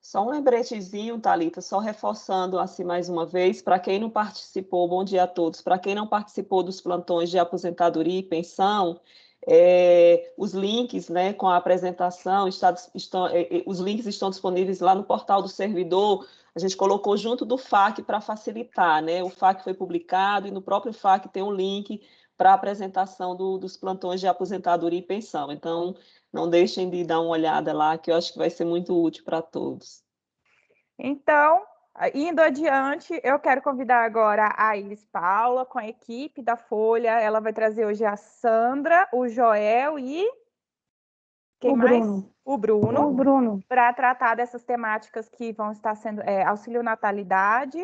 Só um lembretezinho, Thalita, só reforçando assim mais uma vez, para quem não participou, bom dia a todos, para quem não participou dos plantões de aposentadoria e pensão, os links, né, com a apresentação, os links estão disponíveis lá no portal do servidor. A gente colocou junto do FAQ para facilitar, né? O FAQ foi publicado e no próprio FAQ tem um link para a apresentação dos plantões de aposentadoria e pensão. Então, não deixem de dar uma olhada lá, que eu acho que vai ser muito útil para todos. Então, indo adiante, eu quero convidar agora a Iris Paula, com a equipe da Folha. Ela vai trazer hoje a Sandra, o Joel e... quem mais? O Bruno, para tratar dessas temáticas que vão estar sendo auxílio natalidade.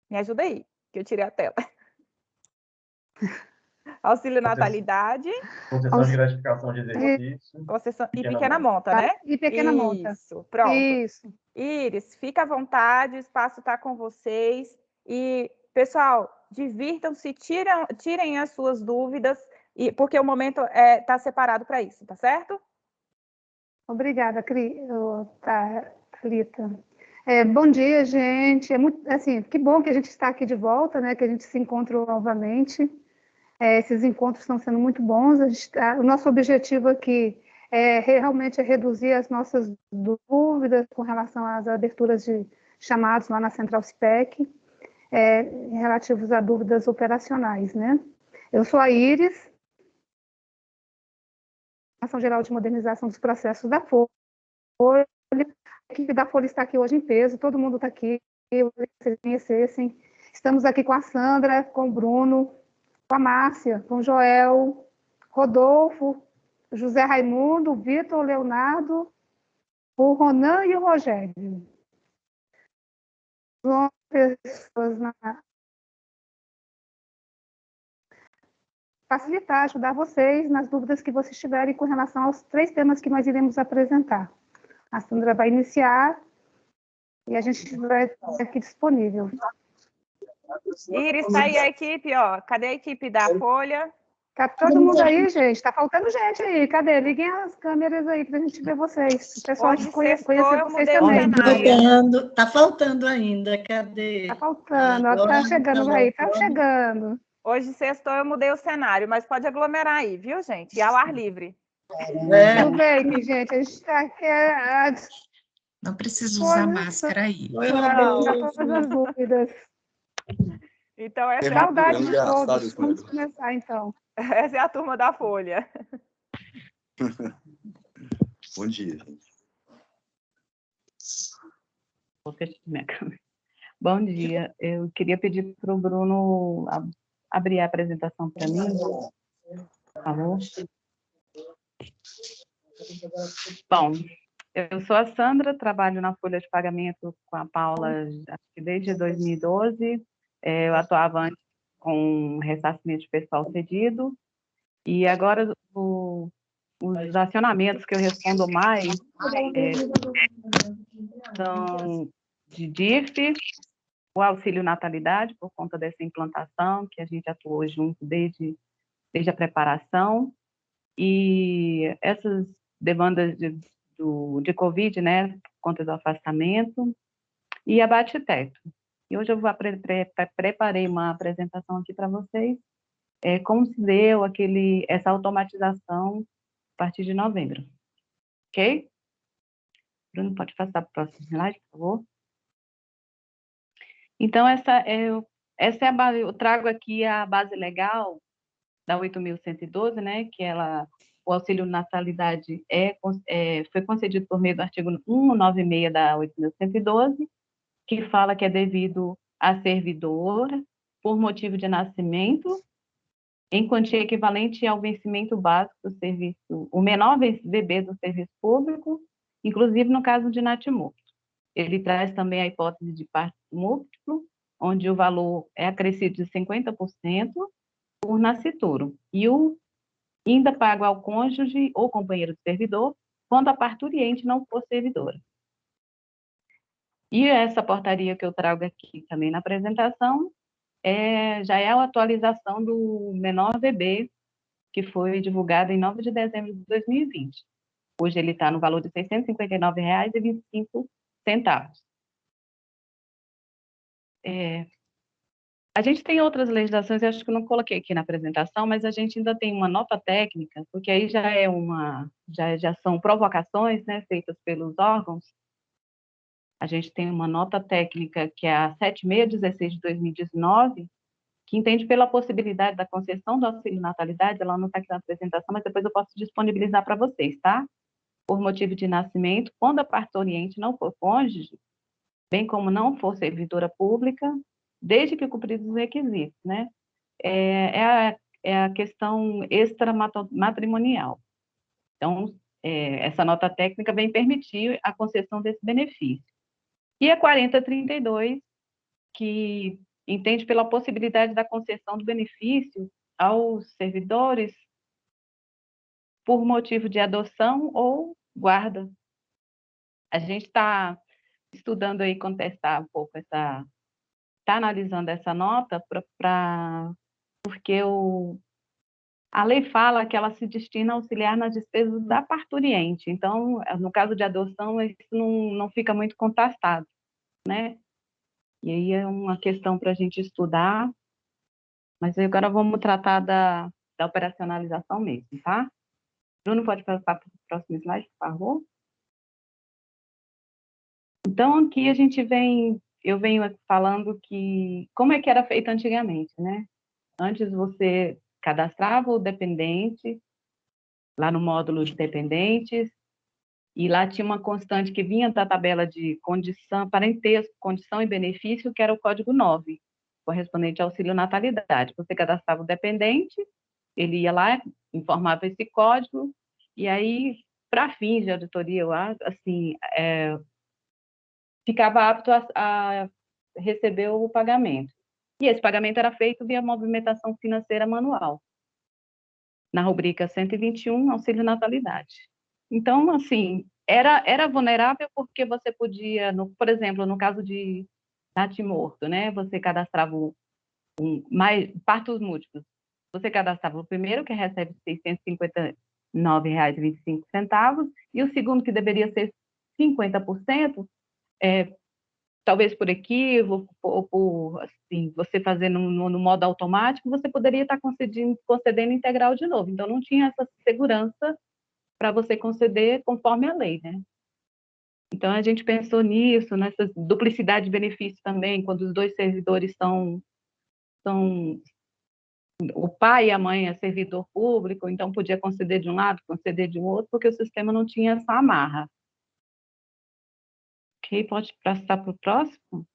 Me ajuda aí, que eu tirei a tela. Auxílio natalidade. Concessão de gratificação de exercício. Concessão e pequena monta, né? E pequena monta. Isso, pronto. Isso. Iris, fica à vontade, o espaço está com vocês. E, pessoal, divirtam-se, tirem as suas dúvidas, porque o momento está separado para isso, tá certo? Obrigada, Thalita. Bom dia, gente. Assim, que bom que a gente está aqui de volta, né? Que a gente se encontrou novamente. Esses encontros estão sendo muito bons. O nosso objetivo aqui realmente é reduzir as nossas dúvidas com relação às aberturas de chamados lá na Central CIPEC, relativos a dúvidas operacionais, né? Eu sou a Iris, Ação Geral de Modernização dos Processos da Folha. A equipe da Folha está aqui hoje em peso, todo mundo está aqui, vocês conhecessem. Estamos aqui com a Sandra, com o Bruno, com a Márcia, com o Joel, Rodolfo, José Raimundo, Vitor, Leonardo, o Ronan e o Rogério. São pessoas facilitar, ajudar vocês nas dúvidas que vocês tiverem com relação aos 3 temas que nós iremos apresentar. A Sandra vai iniciar e a gente vai estar aqui disponível. Iris, está aí a equipe, ó. Cadê a equipe da Folha? Tá todo mundo aí, gente? Tá faltando gente aí. Cadê? Liguem as câmeras aí para a gente ver vocês. O pessoal conhecer vocês também. Tá faltando ainda. Cadê? Tá faltando. Tá chegando aí. Tá chegando. Hoje sextou, eu mudei o cenário, mas pode aglomerar aí, viu, gente? E ao ar livre. Tudo bem, gente. A gente está aqui. Não precisa usar máscara aí. Não, todas as dúvidas. Então, essa é saudade de todos. Vamos começar, então. Essa é a turma da Folha. Bom dia, gente. Vou fechar minha câmera. Bom dia. Eu queria pedir para o Bruno abrir a apresentação para mim. Por favor. Bom, eu sou a Sandra, trabalho na Folha de Pagamento com a Paula desde 2012. Eu atuava antes com ressarcimento de pessoal cedido, e agora os acionamentos que eu respondo mais são de DIRF, o auxílio natalidade, por conta dessa implantação, que a gente atuou junto desde a preparação, e essas demandas de Covid, né, por conta do afastamento, e a bate-teto. E hoje eu preparei uma apresentação aqui para vocês, como se deu essa automatização a partir de novembro. Ok? Bruno, pode passar para o próximo slide, por favor? Então, essa é a base, eu trago aqui a base legal da 8.112, né, que o auxílio natalidade foi concedido por meio do artigo 196 da 8.112, que fala que é devido a servidor por motivo de nascimento, em quantia equivalente ao vencimento básico do serviço, o menor VB do serviço público, inclusive no caso de natimorto. Ele traz também a hipótese de parto múltiplo, onde o valor é acrescido de 50% por nascituro, e ainda pago ao cônjuge ou companheiro do servidor, quando a parturiente não for servidora. E essa portaria que eu trago aqui também na apresentação já é a atualização do menor VB, que foi divulgado em 9 de dezembro de 2020. Hoje ele está no valor de R$ 659,25, centavos. A gente tem outras legislações, eu acho que eu não coloquei aqui na apresentação, mas a gente ainda tem uma nota técnica, porque aí já são provocações, né, feitas pelos órgãos. A gente tem uma nota técnica que é a 7616 de 2019, que entende pela possibilidade da concessão do auxílio natalidade. Ela não está aqui na apresentação, mas depois eu posso disponibilizar para vocês, tá? Por motivo de nascimento, quando a parturiente não for cônjuge, bem como não for servidora pública, desde que cumpridos os requisitos, né? É a questão extramatrimonial. Então, essa nota técnica vem permitir a concessão desse benefício. E a 4032, que entende pela possibilidade da concessão do benefício aos servidores por motivo de adoção ou guarda. A gente está estudando aí, contestar um pouco está analisando essa nota porque a lei fala que ela se destina a auxiliar nas despesas da parturiente. Então, no caso de adoção, isso não fica muito contestado, né? E aí é uma questão para a gente estudar, mas agora vamos tratar da operacionalização mesmo, tá? Bruno, pode passar para o próximo slide, por favor? Então, aqui eu venho falando que como é que era feito antigamente, né? Antes você cadastrava o dependente lá no módulo de dependentes, e lá tinha uma constante que vinha da tabela de condição, parentesco, condição e benefício, que era o código 9, correspondente ao auxílio natalidade. Você cadastrava o dependente, ele ia lá, informava esse código, e aí, para fins de auditoria, eu acho, assim, ficava apto a receber o pagamento. E esse pagamento era feito via movimentação financeira manual, na rubrica 121, auxílio natalidade. Então, assim, era vulnerável porque você podia, por exemplo, no caso de natimorto, né, você cadastrava partos múltiplos. Você cadastrava o primeiro, que recebe R$ 659,25, e o segundo, que deveria ser 50%, talvez por equívoco, ou por, assim, você fazendo no modo automático, você poderia estar concedendo integral de novo. Então, não tinha essa segurança para você conceder conforme a lei, né? Então, a gente pensou nisso, nessa duplicidade de benefício também, quando os dois servidores são o pai e a mãe é servidor público, então podia conceder de um lado, conceder de um outro, porque o sistema não tinha essa amarra. Ok, pode passar para o próximo?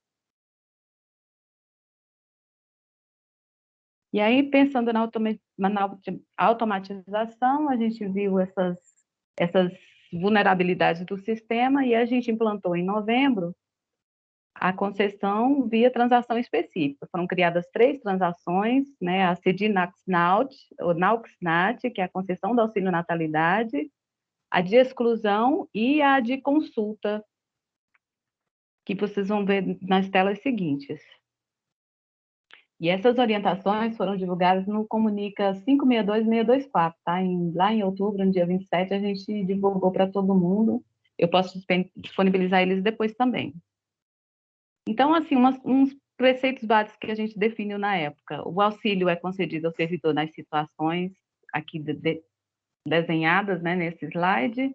E aí, pensando na automatização, a gente viu essas vulnerabilidades do sistema e a gente implantou em novembro a concessão via transação específica. Foram criadas 3 transações, né, a CEDI-NAXNAUT, ou NAUXNAT, que é a concessão do auxílio natalidade, a de exclusão e a de consulta, que vocês vão ver nas telas seguintes. E essas orientações foram divulgadas no Comunica 562-624, tá? Lá em outubro, no dia 27, a gente divulgou para todo mundo. Eu posso disponibilizar eles depois também. Então, assim, uns preceitos básicos que a gente definiu na época. O auxílio é concedido ao servidor nas situações aqui desenhadas, né, nesse slide.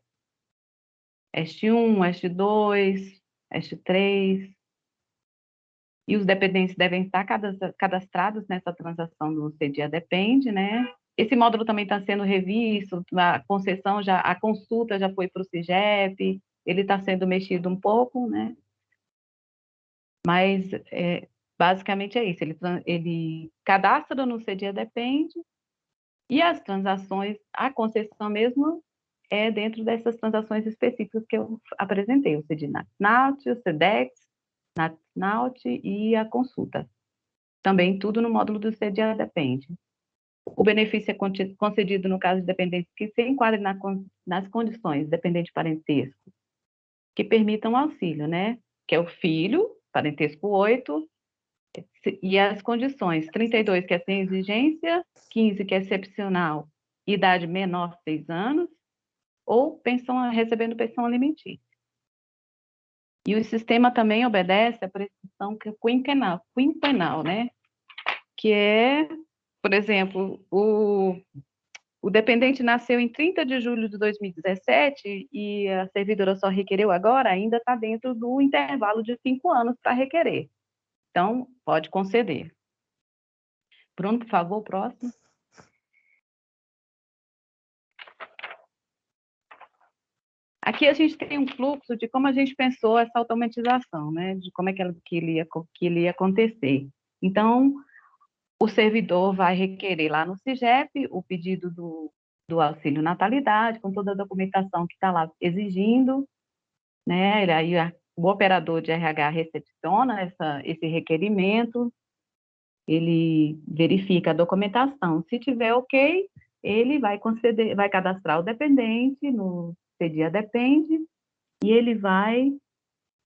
EST 1, EST 2, EST 3. E os dependentes devem estar cadastrados nessa transação do CEDIA Depende, né? Esse módulo também está sendo revisto, a consulta já foi para o CIGEP, ele está sendo mexido um pouco, né? Mas, basicamente é isso, ele cadastra no CEDIA Depende, e as transações, a concessão mesmo, é dentro dessas transações específicas que eu apresentei, o CEDI-NAT, o CEDEX, NAT e a consulta. Também tudo no módulo do CEDIA Depende. O benefício é concedido no caso de dependentes que se enquadrem nas condições, dependente parentesco, que permitam auxílio, né? Que é o filho, parentesco 8, e as condições, 32, que é sem exigência, 15, que é excepcional, idade menor 6 anos, ou recebendo pensão alimentícia. E o sistema também obedece à prescrição quinquenal, né? Que é, por exemplo, o dependente nasceu em 30 de julho de 2017 e a servidora só requereu agora, ainda está dentro do intervalo de 5 anos para requerer. Então, pode conceder. Bruno, por favor, próximo. Aqui a gente tem um fluxo de como a gente pensou essa automatização, né? De como é que ele ia acontecer. Então, o servidor vai requerer lá no CIGEP o pedido do auxílio natalidade, com toda a documentação que está lá exigindo, né? Aí o operador de RH recepciona esse requerimento, ele verifica a documentação. Se tiver ok, ele vai conceder, vai cadastrar o dependente no CDIA Depende e ele vai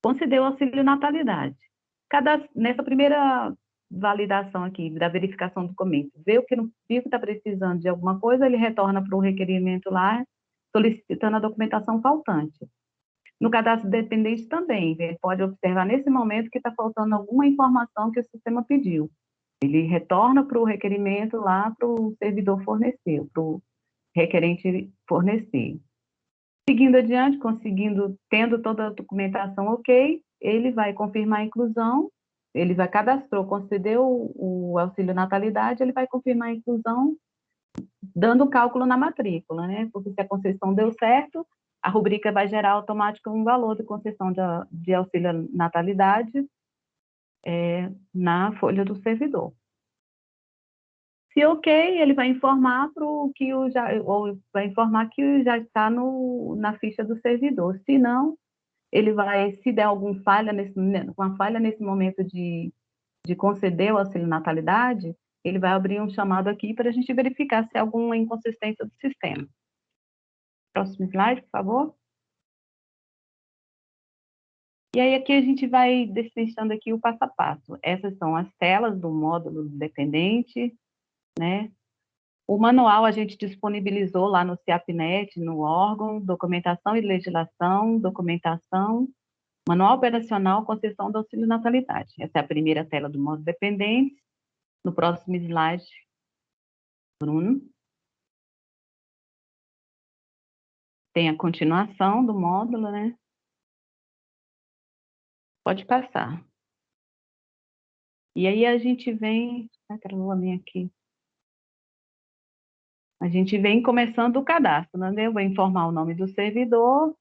conceder o auxílio natalidade. Nessa primeira validação aqui, da verificação do documento, vê o que está precisando de alguma coisa, ele retorna para o requerimento lá, solicitando a documentação faltante. No cadastro dependente também, ele pode observar nesse momento que está faltando alguma informação que o sistema pediu. Ele retorna para o requerimento lá para o servidor fornecer, para o requerente fornecer. Seguindo adiante, tendo toda a documentação ok, ele vai confirmar a inclusão, ele vai cadastrou, concedeu o auxílio natalidade, ele vai confirmar a inclusão, dando o cálculo na matrícula, né? Porque se a concessão deu certo, a rubrica vai gerar automático um valor de concessão de auxílio natalidade na folha do servidor. Se ok, ele vai informar que já está na ficha do servidor. Se não, ele vai, se der alguma falha nesse momento de conceder o auxílio natalidade, ele vai abrir um chamado aqui para a gente verificar se há alguma inconsistência do sistema. Próximo slide, por favor. E aí aqui a gente vai destrinchando aqui o passo a passo. Essas são as telas do módulo do dependente, né? O manual a gente disponibilizou lá no CIAPnet, no órgão, documentação e legislação, documentação, manual operacional, concessão do auxílio natalidade. Essa é a primeira tela do módulo dependente. No próximo slide, Bruno. Tem a continuação do módulo, né? Pode passar. E aí a gente vem... travou a minha aqui. A gente vem começando o cadastro, né? Eu vou informar o nome do servidor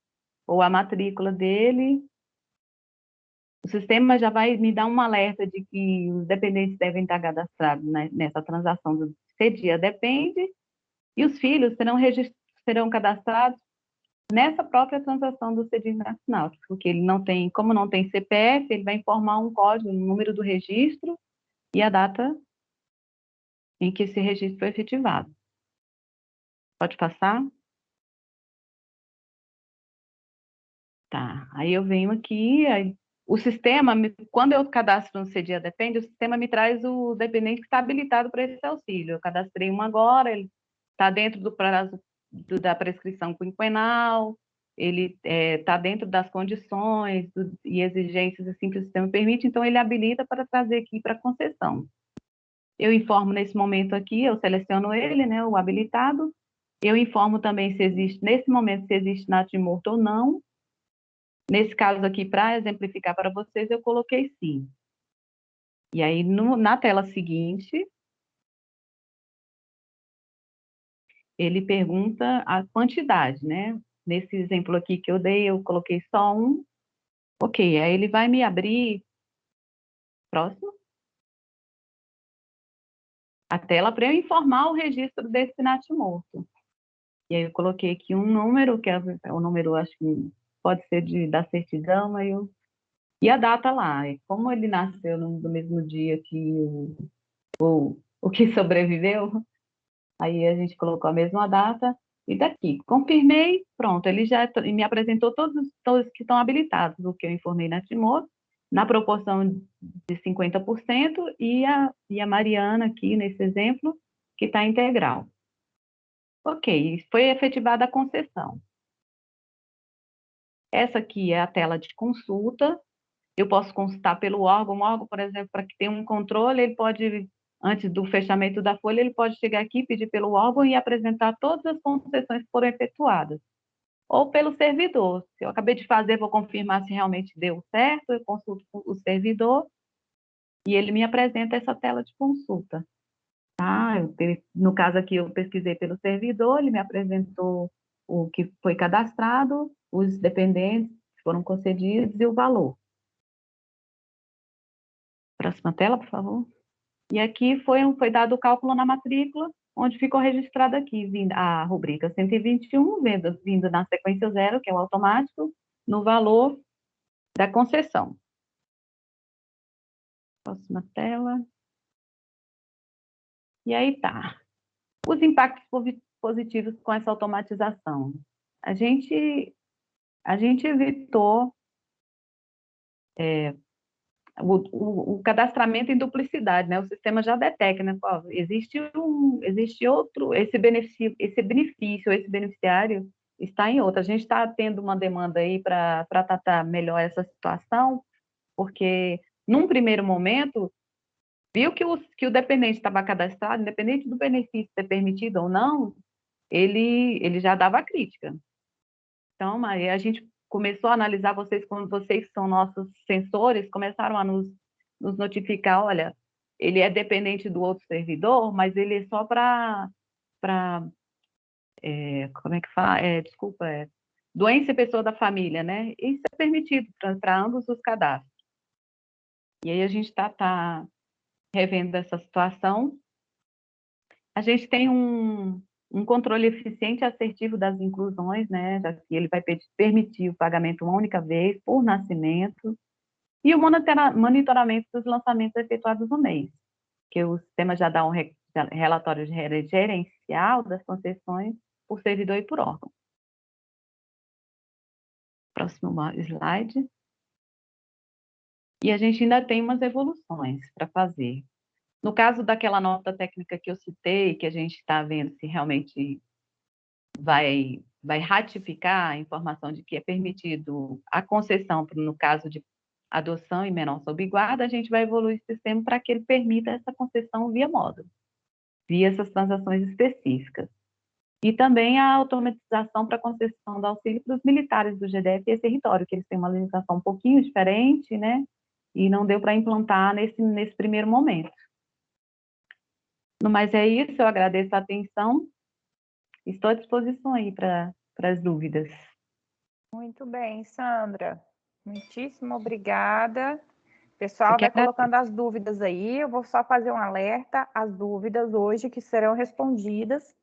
ou a matrícula dele. O sistema já vai me dar um alerta de que os dependentes devem estar cadastrados, né, nessa transação do CDIA Depende, e os filhos serão cadastrados nessa própria transação do CDIA Nacional, porque ele não tem, como não tem CPF, ele vai informar um código, um número do registro e a data em que esse registro foi efetivado. Pode passar? Tá, aí eu venho aqui, o sistema, quando eu cadastro no CDIA Depende, o sistema me traz o dependente que está habilitado para esse auxílio. Eu cadastrei um agora, ele está dentro do prazo da prescrição quinquenal, ele está dentro das condições e exigências assim, que o sistema permite, então ele habilita para trazer aqui para concessão. Eu informo nesse momento aqui, eu seleciono ele, né, o habilitado, eu informo também se existe, nesse momento, se existe natimorto ou não. Nesse caso aqui, para exemplificar para vocês, eu coloquei sim. E aí, na tela seguinte, ele pergunta a quantidade, né? Nesse exemplo aqui que eu dei, eu coloquei só um. Ok, aí ele vai me abrir... Próximo. A tela para eu informar o registro desse natimorto. E aí eu coloquei aqui um número, que é o número, acho que pode ser da certidão, e a data lá. Como ele nasceu no mesmo dia que o que sobreviveu, aí a gente colocou a mesma data, e daqui, confirmei, pronto, ele já me apresentou todos que estão habilitados, o que eu informei na Timor, na proporção de 50%, e a Mariana aqui, nesse exemplo, que está integral. Ok, foi efetivada a concessão. Essa aqui é a tela de consulta. Eu posso consultar pelo órgão. O órgão, por exemplo, para que tenha um controle, ele pode, antes do fechamento da folha, ele pode chegar aqui, pedir pelo órgão e apresentar todas as concessões que foram efetuadas. Ou pelo servidor. Se eu acabei de fazer, vou confirmar se realmente deu certo, eu consulto o servidor e ele me apresenta essa tela de consulta. Tá? No caso aqui, eu pesquisei pelo servidor, ele me apresentou o que foi cadastrado, os dependentes que foram concedidos e o valor. Próxima tela, por favor. E aqui foi dado o cálculo na matrícula, onde ficou registrado aqui a rubrica 121, vindo na sequência 0, que é o automático, no valor da concessão. Próxima tela. E aí tá. Os impactos positivos com essa automatização. A gente evitou o cadastramento em duplicidade, né? O sistema já detecta, né? Existe outro, esse beneficiário está em outra. A gente está tendo uma demanda aí para tratar melhor essa situação, porque num primeiro momento viu que o dependente estava cadastrado, independente do benefício ser permitido ou não, ele já dava crítica. Então, aí a gente começou a analisar vocês, como vocês são nossos sensores, começaram a nos notificar, olha, ele é dependente do outro servidor, mas ele é só para como é que fala? Doença e pessoa da família, né? Isso é permitido para ambos os cadastros. E aí a gente está revendo essa situação. A gente tem um controle eficiente e assertivo das inclusões, né? Já que ele vai permitir o pagamento uma única vez por nascimento, e o monitoramento dos lançamentos efetuados no mês, que o sistema já dá um relatório gerencial das concessões por servidor e por órgão. Próximo slide. E a gente ainda tem umas evoluções para fazer. No caso daquela nota técnica que eu citei, que a gente está vendo se realmente vai ratificar a informação de que é permitido a concessão, no caso de adoção e menor sob guarda, a gente vai evoluir o sistema para que ele permita essa concessão via módulo, via essas transações específicas. E também a automatização para a concessão do auxílio para os militares do GDF e território, que eles têm uma legislação um pouquinho diferente, né? E não deu para implantar nesse primeiro momento. No mais é isso, eu agradeço a atenção. Estou à disposição aí para as dúvidas. Muito bem, Sandra. Muitíssimo obrigada. Pessoal, vai colocando as dúvidas aí. Eu vou só fazer um alerta. As dúvidas hoje que serão respondidas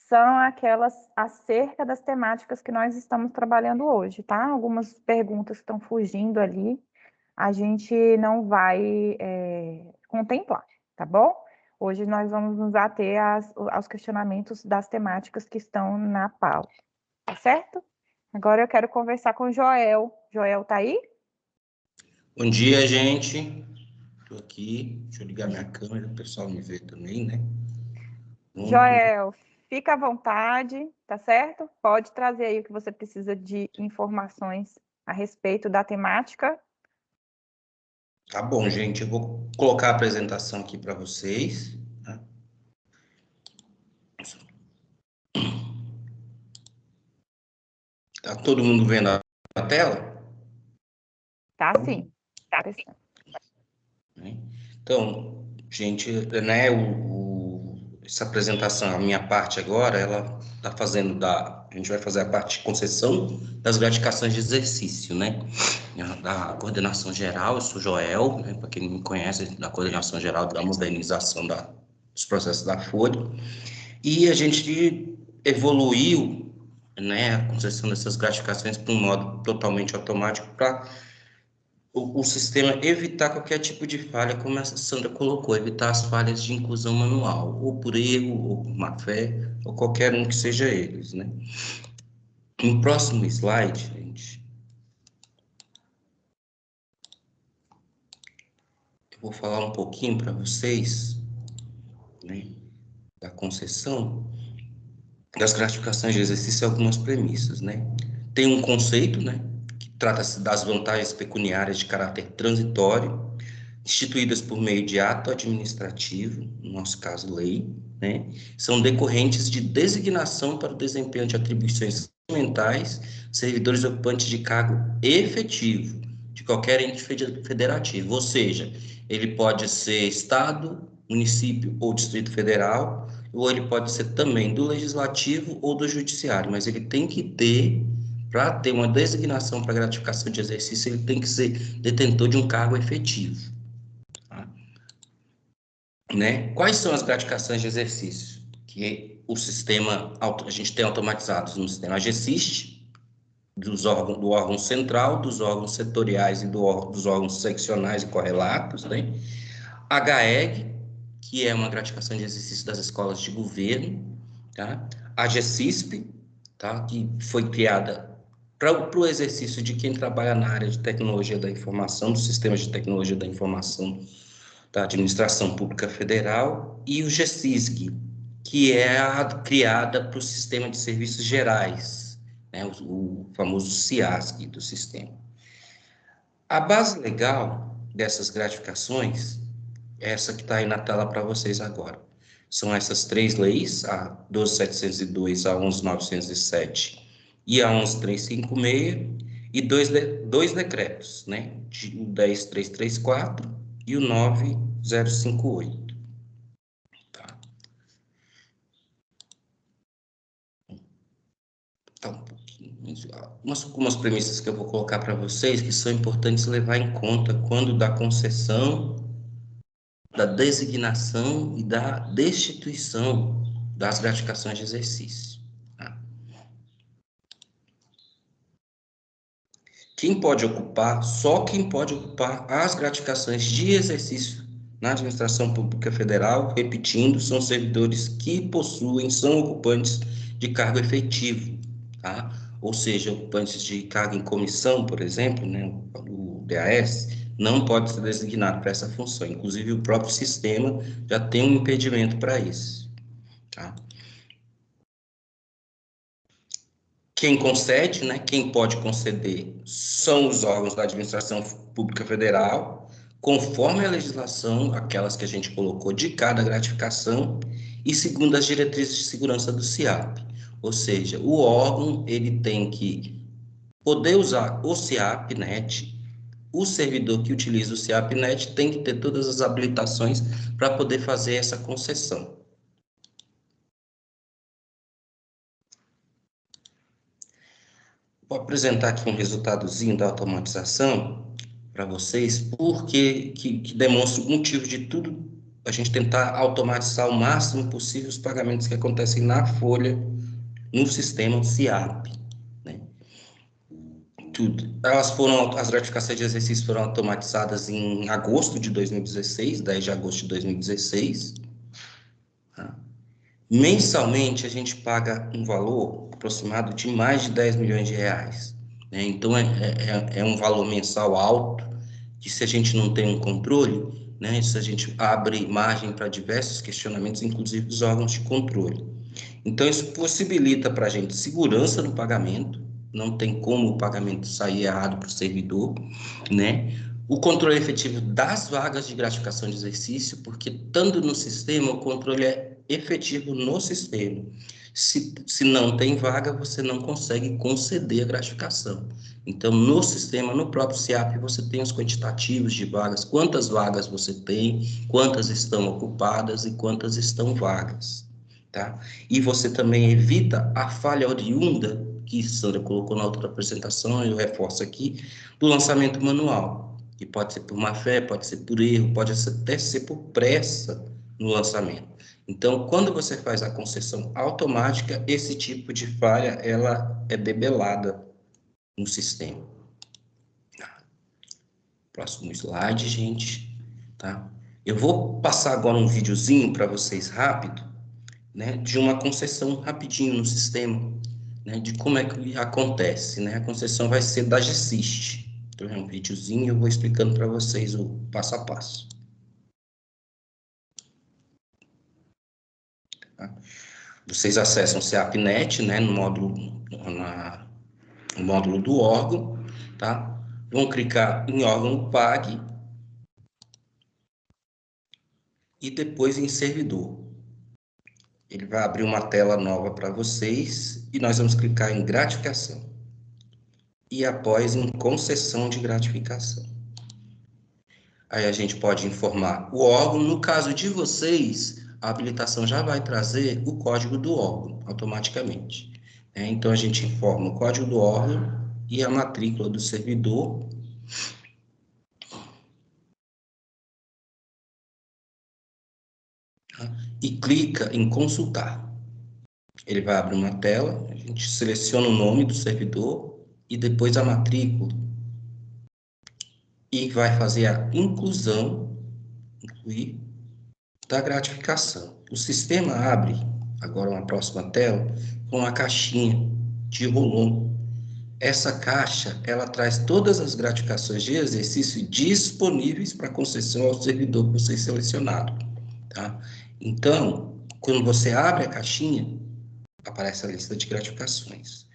são aquelas acerca das temáticas que nós estamos trabalhando hoje, tá? Algumas perguntas estão fugindo ali, a gente não vai contemplar, tá bom? Hoje nós vamos nos ater aos questionamentos das temáticas que estão na pauta, tá certo? Agora eu quero conversar com o Joel. Joel, tá aí? Bom dia, gente. Estou aqui. Deixa eu ligar minha câmera, o pessoal me vê também, né? Joel, fica à vontade, tá certo? Pode trazer aí o que você precisa de informações a respeito da temática. Tá bom, gente. Eu vou colocar a apresentação aqui para vocês. Tá? Tá todo mundo vendo a tela? Tá sim. Tá aparecendo. Então, gente, né, essa apresentação, a minha parte agora, ela está fazendo a gente vai fazer a parte de concessão das gratificações de exercício, né? Da coordenação geral, eu sou Joel, né, para quem não me conhece, da coordenação geral da modernização dos processos da Folha. E a gente evoluiu, né, a concessão dessas gratificações para um modo totalmente automático para o sistema evitar qualquer tipo de falha, como a Sandra colocou, evitar as falhas de inclusão manual, ou por erro, ou por má fé, ou qualquer um que seja eles, né? No próximo slide, gente, eu vou falar um pouquinho para vocês, né, da concessão das gratificações de exercício e algumas premissas, né? tem um conceito, né, que trata-se das vantagens pecuniárias de caráter transitório, instituídas por meio de ato administrativo, no nosso caso, lei, né, são decorrentes de designação para o desempenho de atribuições fundamentais, servidores ocupantes de cargo efetivo de qualquer ente federativo, ou seja, ele pode ser Estado, município ou Distrito Federal, ou ele pode ser também do Legislativo ou do Judiciário, mas ele tem que ter, para ter uma designação para gratificação de exercício, ele tem que ser detentor de um cargo efetivo. Tá? Né? Quais são as gratificações de exercício? Que o sistema, a gente tem automatizados no sistema AGSIST, do órgão central, dos órgãos setoriais e dos órgãos seccionais e correlatos, né? HEG, que é uma gratificação de exercício das escolas de governo, tá? A GECISP, tá? Que foi criada para o exercício de quem trabalha na área de tecnologia da informação, dos sistemas de tecnologia da informação da Administração Pública Federal, e o GECISG, que é criada para o Sistema de Serviços Gerais, né? O famoso CIASG do sistema. A base legal dessas gratificações é essa que está aí na tela para vocês agora. São essas 3 leis, a 12.702, a 11.907 e a 11.356, e dois decretos, né? O 10.334 e o 9.058. Tá? Tá um pouquinho. Algumas premissas que eu vou colocar para vocês que são importantes levar em conta quando da concessão, da designação e da destituição das gratificações de exercício. Tá? Só quem pode ocupar as gratificações de exercício na administração pública federal, repetindo, são servidores que são ocupantes de cargo efetivo, tá? Ou seja, ocupantes de cargo em comissão, por exemplo, né, o DAS, não pode ser designado para essa função. Inclusive, o próprio sistema já tem um impedimento para isso. Tá? Quem concede, né, quem pode conceder, são os órgãos da administração pública federal, conforme a legislação, aquelas que a gente colocou de cada gratificação, e segundo as diretrizes de segurança do CIAP. Ou seja, o órgão ele tem que poder usar o CIAP-NET. O servidor que utiliza o CIAP-NET tem que ter todas as habilitações para poder fazer essa concessão. Vou apresentar aqui um resultadozinho da automatização para vocês, porque que demonstra o motivo de tudo a gente tentar automatizar o máximo possível os pagamentos que acontecem na folha, no sistema CIAP. Né? As gratificações de exercício foram automatizadas em agosto de 2016, 10 de agosto de 2016. Tá? Mensalmente, a gente paga um valor aproximado de mais de 10 milhões de reais. Né? Então, é um valor mensal alto, que se a gente não tem um controle, né, isso a gente abre margem para diversos questionamentos, inclusive dos órgãos de controle. Então, isso possibilita para a gente segurança no pagamento, não tem como o pagamento sair errado para o servidor, né? O controle efetivo das vagas de gratificação de exercício, porque estando no sistema, o controle é efetivo no sistema. Se não tem vaga, você não consegue conceder a gratificação. Então, no sistema, no próprio CIAP, você tem os quantitativos de vagas, quantas vagas você tem, quantas estão ocupadas e quantas estão vagas. Tá? E você também evita a falha oriunda, que Sandra colocou na outra apresentação, eu reforço aqui, do lançamento manual, que pode ser por má fé, pode ser por erro, pode até ser por pressa no lançamento. Então, quando você faz a concessão automática, esse tipo de falha, ela é debelada no sistema. Próximo slide, gente. Tá? Eu vou passar agora um videozinho para vocês rápido, né, de uma concessão rapidinho no sistema, né, de como é que acontece. Né? A concessão vai ser da GECIST. Então, é um videozinho e eu vou explicando para vocês o passo a passo. Vocês acessam o CIAP-NET, né, no módulo, o módulo do órgão, tá? Vão clicar em órgão PAG e depois em servidor. Ele vai abrir uma tela nova para vocês e nós vamos clicar em gratificação. E após em concessão de gratificação. Aí a gente pode informar o órgão. No caso de vocês, a habilitação já vai trazer o código do órgão automaticamente. Então a gente informa o código do órgão e a matrícula do servidor. E clica em consultar. Ele vai abrir uma tela, a gente seleciona o nome do servidor e depois a matrícula. E vai fazer a inclusir da gratificação. O sistema abre, agora uma próxima tela, com uma caixinha de rolon. Essa caixa, ela traz todas as gratificações de exercício disponíveis para concessão ao servidor que você selecionado, tá? Então, quando você abre a caixinha, aparece a lista de gratificações.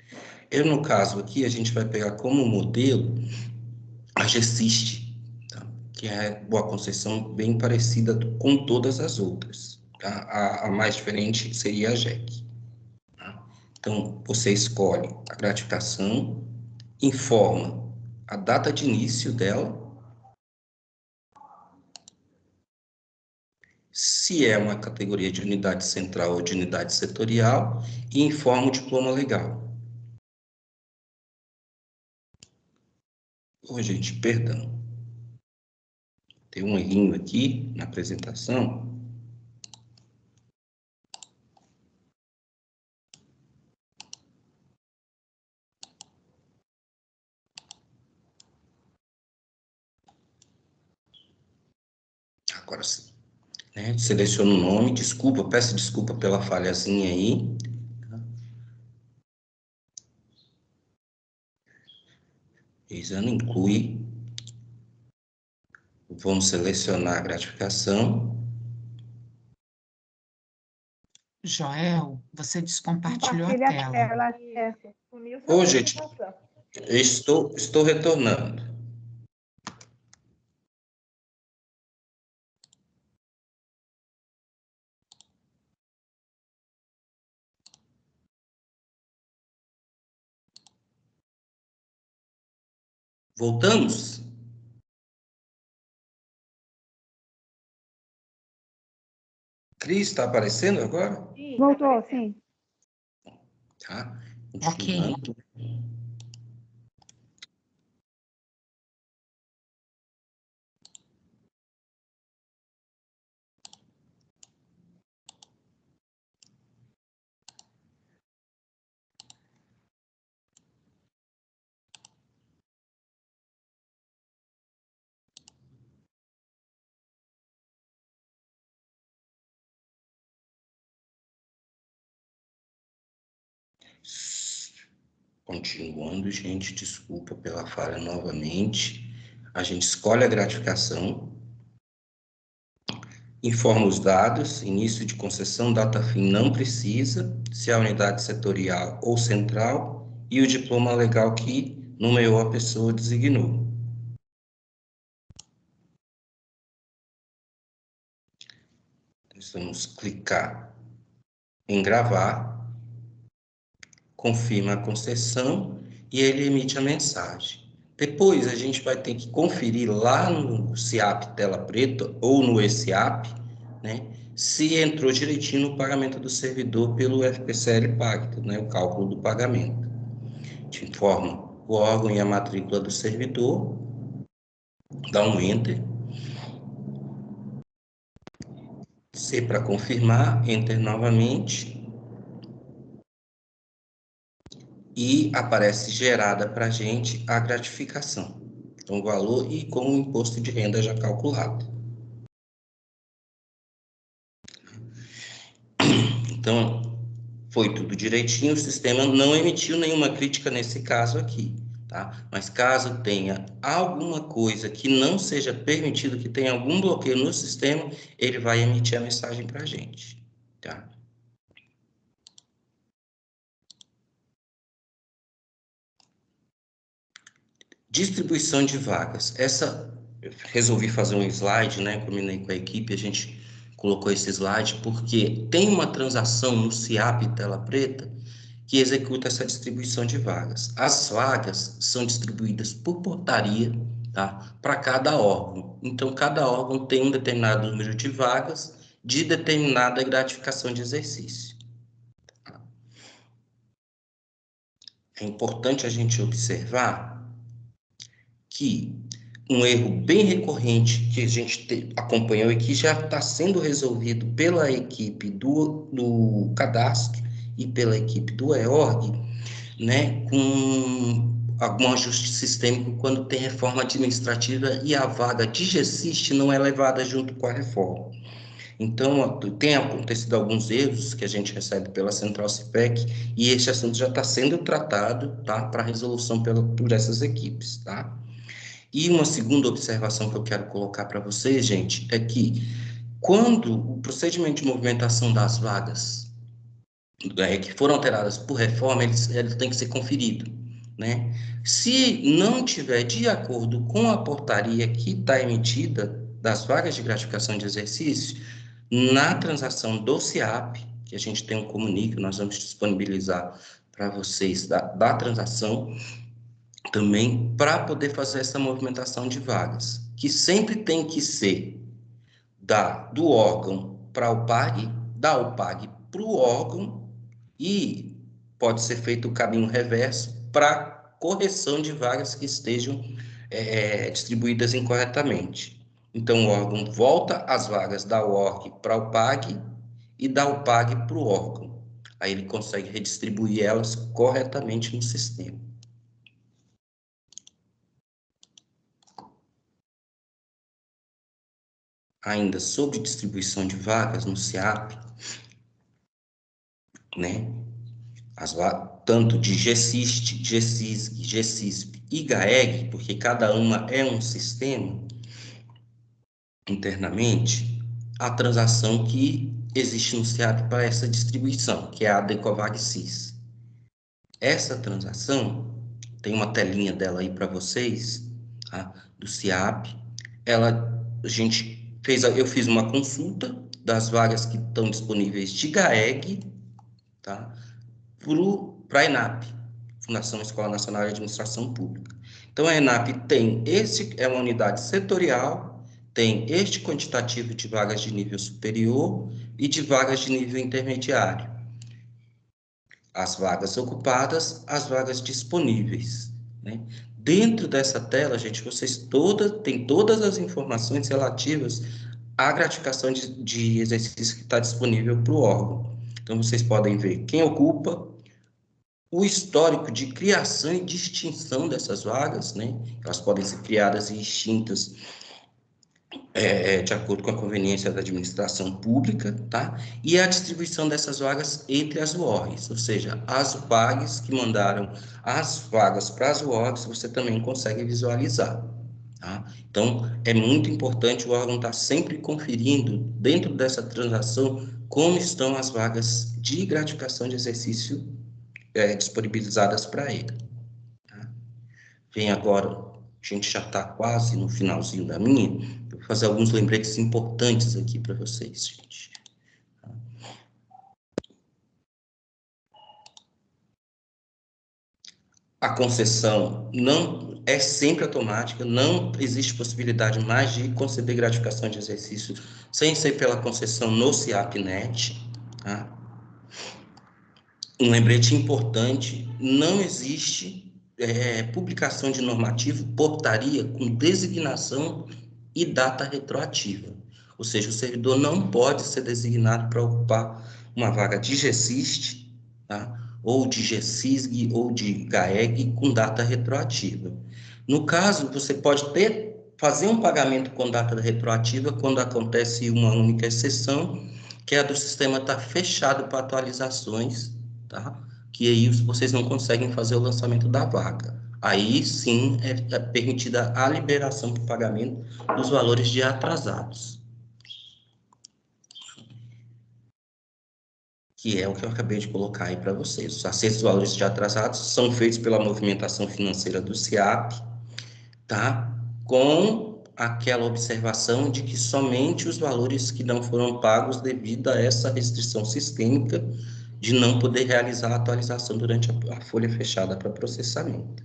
No caso aqui, a gente vai pegar como modelo a GSIST, tá? Que é uma concessão bem parecida com todas as outras. Tá? A mais diferente seria a JEC. Tá? Então, você escolhe a gratificação, informa a data de início dela, se é uma categoria de unidade central ou de unidade setorial, e informa o diploma legal. Ô, gente, perdão. Tem um errinho aqui na apresentação. Agora sim. Seleciona o nome, desculpa, peço desculpa pela falhazinha aí. Exame inclui. Vamos selecionar a gratificação. Joel, você descompartilhou a Compartilha tela. Ô, gente, estou retornando. Voltamos? Cris, está aparecendo agora? Voltou, sim. Tá. Ok. Continuando, gente, desculpa pela falha novamente. A gente escolhe a gratificação, informa os dados, início de concessão, data fim não precisa, se é a unidade setorial ou central, e o diploma legal que nomeou a pessoa designou. Vamos clicar em gravar, confirma a concessão e ele emite a mensagem. Depois a gente vai ter que conferir lá no CIAP tela preta ou no eSIAP, né, se entrou direitinho no pagamento do servidor pelo FPCL Pacto, né, o cálculo do pagamento. A gente informa o órgão e a matrícula do servidor, dá um Enter. C para confirmar, Enter novamente. E aparece gerada para a gente a gratificação. Então, o valor e com o imposto de renda já calculado. Então, foi tudo direitinho, o sistema não emitiu nenhuma crítica nesse caso aqui, tá? Mas caso tenha alguma coisa que não seja permitido, que tenha algum bloqueio no sistema, ele vai emitir a mensagem para a gente, tá? Distribuição de vagas. Resolvi fazer um slide, né? Combinei com a equipe, a gente colocou esse slide porque tem uma transação no SIAP Tela Preta que executa essa distribuição de vagas. As vagas são distribuídas por portaria, tá? Para cada órgão. Então, cada órgão tem um determinado número de vagas de determinada gratificação de exercício. É importante a gente observar que um erro bem recorrente que a gente acompanhou e que já está sendo resolvido pela equipe do cadastro e pela equipe do EORG, né, com algum ajuste sistêmico quando tem reforma administrativa e a vaga de GSIST não é levada junto com a reforma. Então, tem acontecido alguns erros que a gente recebe pela Central CIPEC e esse assunto já está sendo tratado, tá, para resolução por essas equipes, tá? E uma segunda observação que eu quero colocar para vocês, gente, é que quando o procedimento de movimentação das vagas que foram alteradas por reforma, ele tem que ser conferido, né? Se não tiver de acordo com a portaria que está emitida das vagas de gratificação de exercício, na transação do SIAP, que a gente tem um comunicado, nós vamos disponibilizar para vocês da transação, também para poder fazer essa movimentação de vagas, que sempre tem que ser do órgão para o PAG, da UPAG para o órgão, e pode ser feito o caminho reverso para correção de vagas que estejam distribuídas incorretamente. Então, o órgão volta as vagas da UORG para o PAG e da UPAG para o órgão. Aí ele consegue redistribuir elas corretamente no sistema. Ainda sobre distribuição de vagas no SIAP, né? Tanto de GSIST, GSISG, GSISP e GAEG, porque cada uma é um sistema internamente, a transação que existe no SIAP para essa distribuição, que é a Decovag SIS. Essa transação, tem uma telinha dela aí para vocês, tá? Do SIAP, eu fiz uma consulta das vagas que estão disponíveis de GAEG, tá? Para a ENAP, Fundação Escola Nacional de Administração Pública. Então, a ENAP é uma unidade setorial, tem este quantitativo de vagas de nível superior e de vagas de nível intermediário. As vagas ocupadas, as vagas disponíveis, né? Dentro dessa tela, gente, vocês têm todas as informações relativas à gratificação de exercício que está disponível para o órgão. Então, vocês podem ver quem ocupa, o histórico de criação e de extinção dessas vagas, né? Elas podem ser criadas e extintas de acordo com a conveniência da administração pública, tá? E a distribuição dessas vagas entre as UORGs, ou seja, as UPAGs que mandaram as vagas para as UORGs, você também consegue visualizar, tá? Então, é muito importante o órgão estar sempre conferindo, dentro dessa transação, como estão as vagas de gratificação de exercício disponibilizadas para ele. Tá? Vem agora, a gente já está quase no finalzinho da minha, eu vou fazer alguns lembretes importantes aqui para vocês, gente. Tá? A concessão não é sempre automática, não existe possibilidade mais de conceder gratificação de exercício sem ser pela concessão no SIAP-NET, tá? Um lembrete importante, não existe publicação de normativo, portaria com designação e data retroativa. Ou seja, o servidor não pode ser designado para ocupar uma vaga de GSIST, tá? Ou de GSISG, ou de GAEG com data retroativa. No caso, você pode fazer um pagamento com data retroativa quando acontece uma única exceção, que é a do sistema estar fechado para atualizações, tá? Que aí vocês não conseguem fazer o lançamento da vaga. Aí sim é permitida a liberação para pagamento dos valores de atrasados. Que é o que eu acabei de colocar aí para vocês. Os acertos dos valores de atrasados são feitos pela movimentação financeira do SIAP, tá? Com aquela observação de que somente os valores que não foram pagos devido a essa restrição sistêmica de não poder realizar a atualização durante a folha fechada para processamento.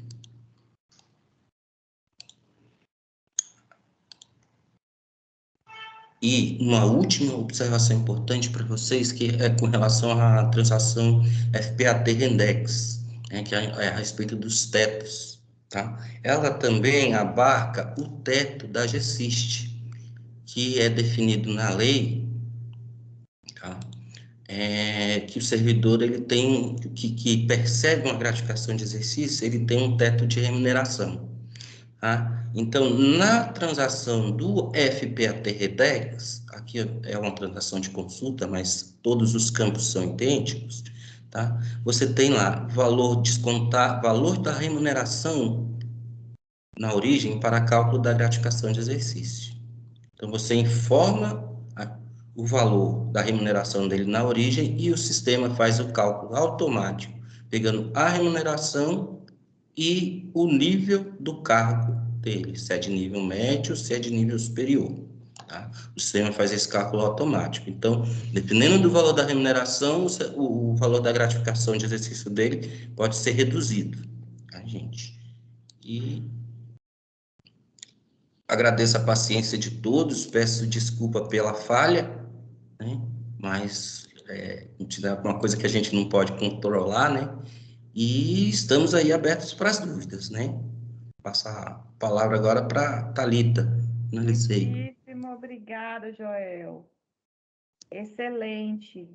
E uma última observação importante para vocês, que é com relação à transação FPAT Rendex, né, que é a respeito dos tetos, tá? Ela também abarca o teto da GSIST, que é definido na lei, tá? Que o servidor ele tem, que percebe uma gratificação de exercício, ele tem um teto de remuneração. Tá? Então, na transação do FPAT Rendex, aqui é uma transação de consulta, mas todos os campos são idênticos, tá? Você tem lá valor descontar, valor da remuneração na origem para cálculo da gratificação de exercício. Então, você informa o valor da remuneração dele na origem e o sistema faz o cálculo automático, pegando a remuneração e o nível do cargo dele, se é de nível médio, se é de nível superior. Tá? O sistema faz esse cálculo automático. Então, dependendo do valor da remuneração, o valor da gratificação de exercício dele pode ser reduzido. Tá, gente? E agradeço a paciência de todos, peço desculpa pela falha, né? Mas é uma coisa que a gente não pode controlar, né? E estamos aí abertos para as dúvidas, né? Passar a palavra agora para Thalita. Finalizei. Muitíssimo obrigada, Joel. Excelente.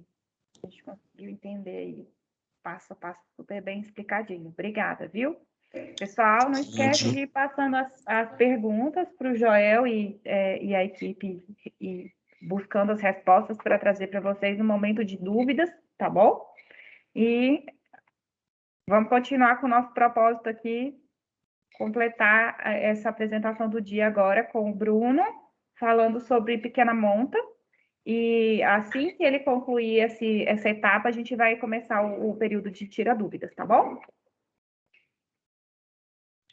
A gente conseguiu entender aí, passo a passo, super bem explicadinho. Obrigada, viu? Pessoal, não esquece de ir passando as perguntas para o Joel e a equipe, e buscando as respostas para trazer para vocês no momento de dúvidas, tá bom? E vamos continuar com o nosso propósito aqui, completar essa apresentação do dia agora com o Bruno, falando sobre pequena monta. E assim que ele concluir essa etapa, a gente vai começar o período de tira dúvidas, tá bom?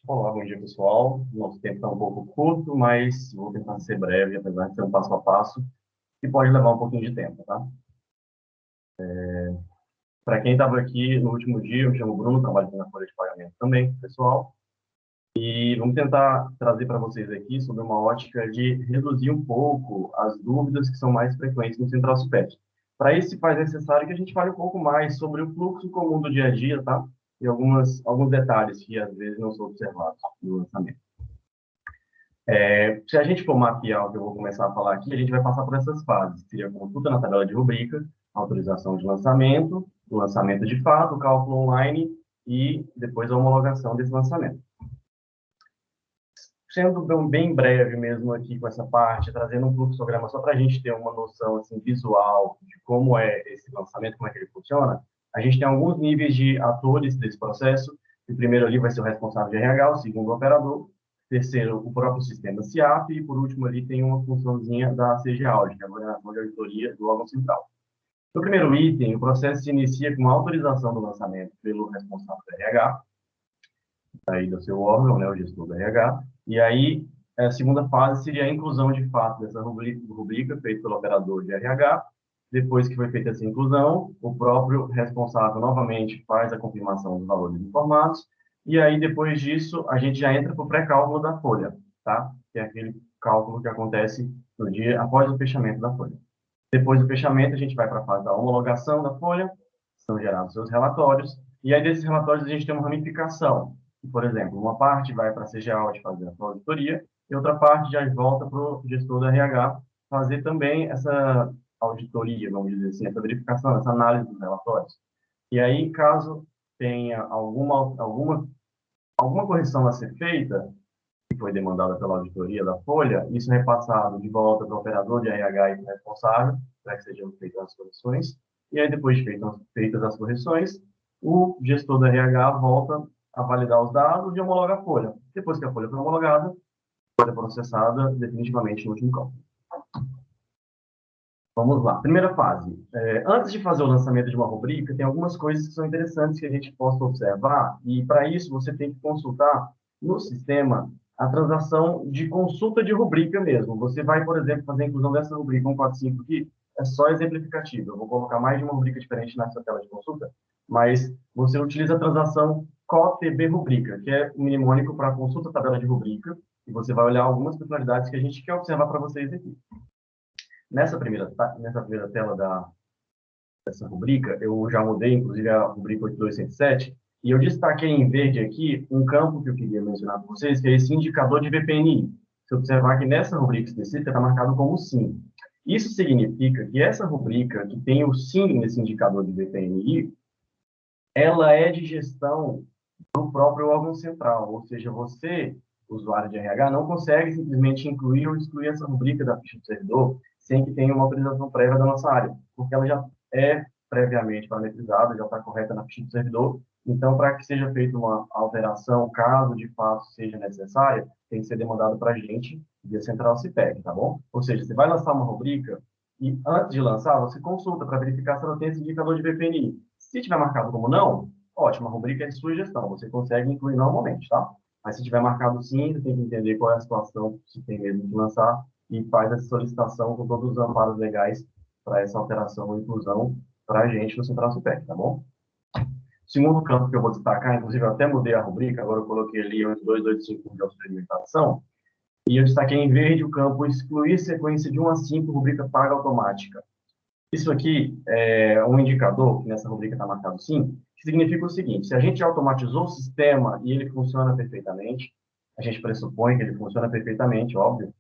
Olá, bom dia, pessoal. Nosso tempo está um pouco curto, mas vou tentar ser breve, apesar de ser um passo a passo, que pode levar um pouquinho de tempo, tá? Para quem estava aqui no último dia, eu me chamo Bruno, trabalho aqui na folha de pagamento também, pessoal. E vamos tentar trazer para vocês aqui sobre uma ótica de reduzir um pouco as dúvidas que são mais frequentes no Central Supet. Para isso, se faz necessário que a gente fale um pouco mais sobre o fluxo comum do dia a dia, tá? E alguns detalhes que às vezes não são observados no lançamento. Se a gente for mapear o que eu vou começar a falar aqui, a gente vai passar por essas fases. Seria a consulta na tabela de rubrica, autorização de lançamento, o lançamento de fato, o cálculo online e depois a homologação desse lançamento. Sendo bem breve mesmo aqui com essa parte, trazendo um fluxograma só para a gente ter uma noção assim, visual de como é esse lançamento, como é que ele funciona, a gente tem alguns níveis de atores desse processo. O primeiro ali vai ser o responsável de RH, o segundo o operador, o terceiro o próprio sistema SIAP e por último ali tem uma funçãozinha da CG Audit, que é a coordenação de auditoria do órgão central. No primeiro item, o processo se inicia com a autorização do lançamento pelo responsável do RH, aí do seu órgão, né, o gestor do RH, e aí a segunda fase seria a inclusão de fato dessa rubrica feita pelo operador de RH. Depois que foi feita essa inclusão, o próprio responsável novamente faz a confirmação dos valores informados, e aí depois disso a gente já entra para o pré-cálculo da folha, tá? Que é aquele cálculo que acontece no dia após o fechamento da folha. Depois do fechamento, a gente vai para a fase da homologação da folha, são gerados seus relatórios, e aí desses relatórios a gente tem uma ramificação. Por exemplo, uma parte vai para a CG Audit fazer a sua auditoria, e outra parte já volta para o gestor da RH fazer também essa auditoria, vamos dizer assim, essa verificação, essa análise dos relatórios. E aí, caso tenha alguma correção a ser feita, que foi demandada pela auditoria da folha, isso é repassado de volta para o operador de RH e para o responsável, para que sejam feitas as correções. E aí, depois de feitas as correções, o gestor da RH volta a validar os dados e homologa a folha. Depois que a folha foi homologada, a folha é processada definitivamente no último cálculo. Vamos lá. Primeira fase. Antes de fazer o lançamento de uma rubrica, tem algumas coisas que são interessantes que a gente possa observar, e para isso você tem que consultar no sistema a transação de consulta de rubrica mesmo. Você vai, por exemplo, fazer a inclusão dessa rubrica 145 aqui, é só exemplificativo. Eu vou colocar mais de uma rubrica diferente nessa tela de consulta, mas você utiliza a transação COTB rubrica, que é um mnemônico para consulta tabela de rubrica, e você vai olhar algumas peculiaridades que a gente quer observar para vocês aqui. Nessa primeira tela dessa rubrica, eu já mudei, inclusive, a rubrica 8207, e eu destaquei em verde aqui um campo que eu queria mencionar para vocês, que é esse indicador de VPNI. Se observar que nessa rubrica específica está marcado como SIM. Isso significa que essa rubrica, que tem o SIM nesse indicador de VPNI, ela é de gestão do próprio órgão central, ou seja, você, usuário de RH, não consegue simplesmente incluir ou excluir essa rubrica da ficha do servidor sem que tenha uma autorização prévia da nossa área, porque ela já é previamente parametrizada, já está correta na ficha do servidor. Então, para que seja feita uma alteração, caso de fato seja necessária, tem que ser demandado para a gente via central CIPEC, tá bom? Ou seja, você vai lançar uma rubrica e antes de lançar, você consulta para verificar se ela tem esse indicador de VPNI. Se tiver marcado como não, ótimo, a rubrica é de sua gestão, você consegue incluir normalmente, tá? Mas se tiver marcado sim, você tem que entender qual é a situação, se tem mesmo de lançar, e faz essa solicitação com todos os amparos legais para essa alteração ou inclusão para a gente no Central CIPEC, tá bom? O segundo campo que eu vou destacar, inclusive eu até mudei a rubrica, agora eu coloquei ali 8285 de auxiliação, e eu destaquei em verde o campo excluir sequência de 1 a 5, rubrica paga automática. Isso aqui é um indicador, que nessa rubrica está marcado sim, que significa o seguinte: se a gente automatizou o sistema e ele funciona perfeitamente, a gente pressupõe que ele funciona perfeitamente, óbvio,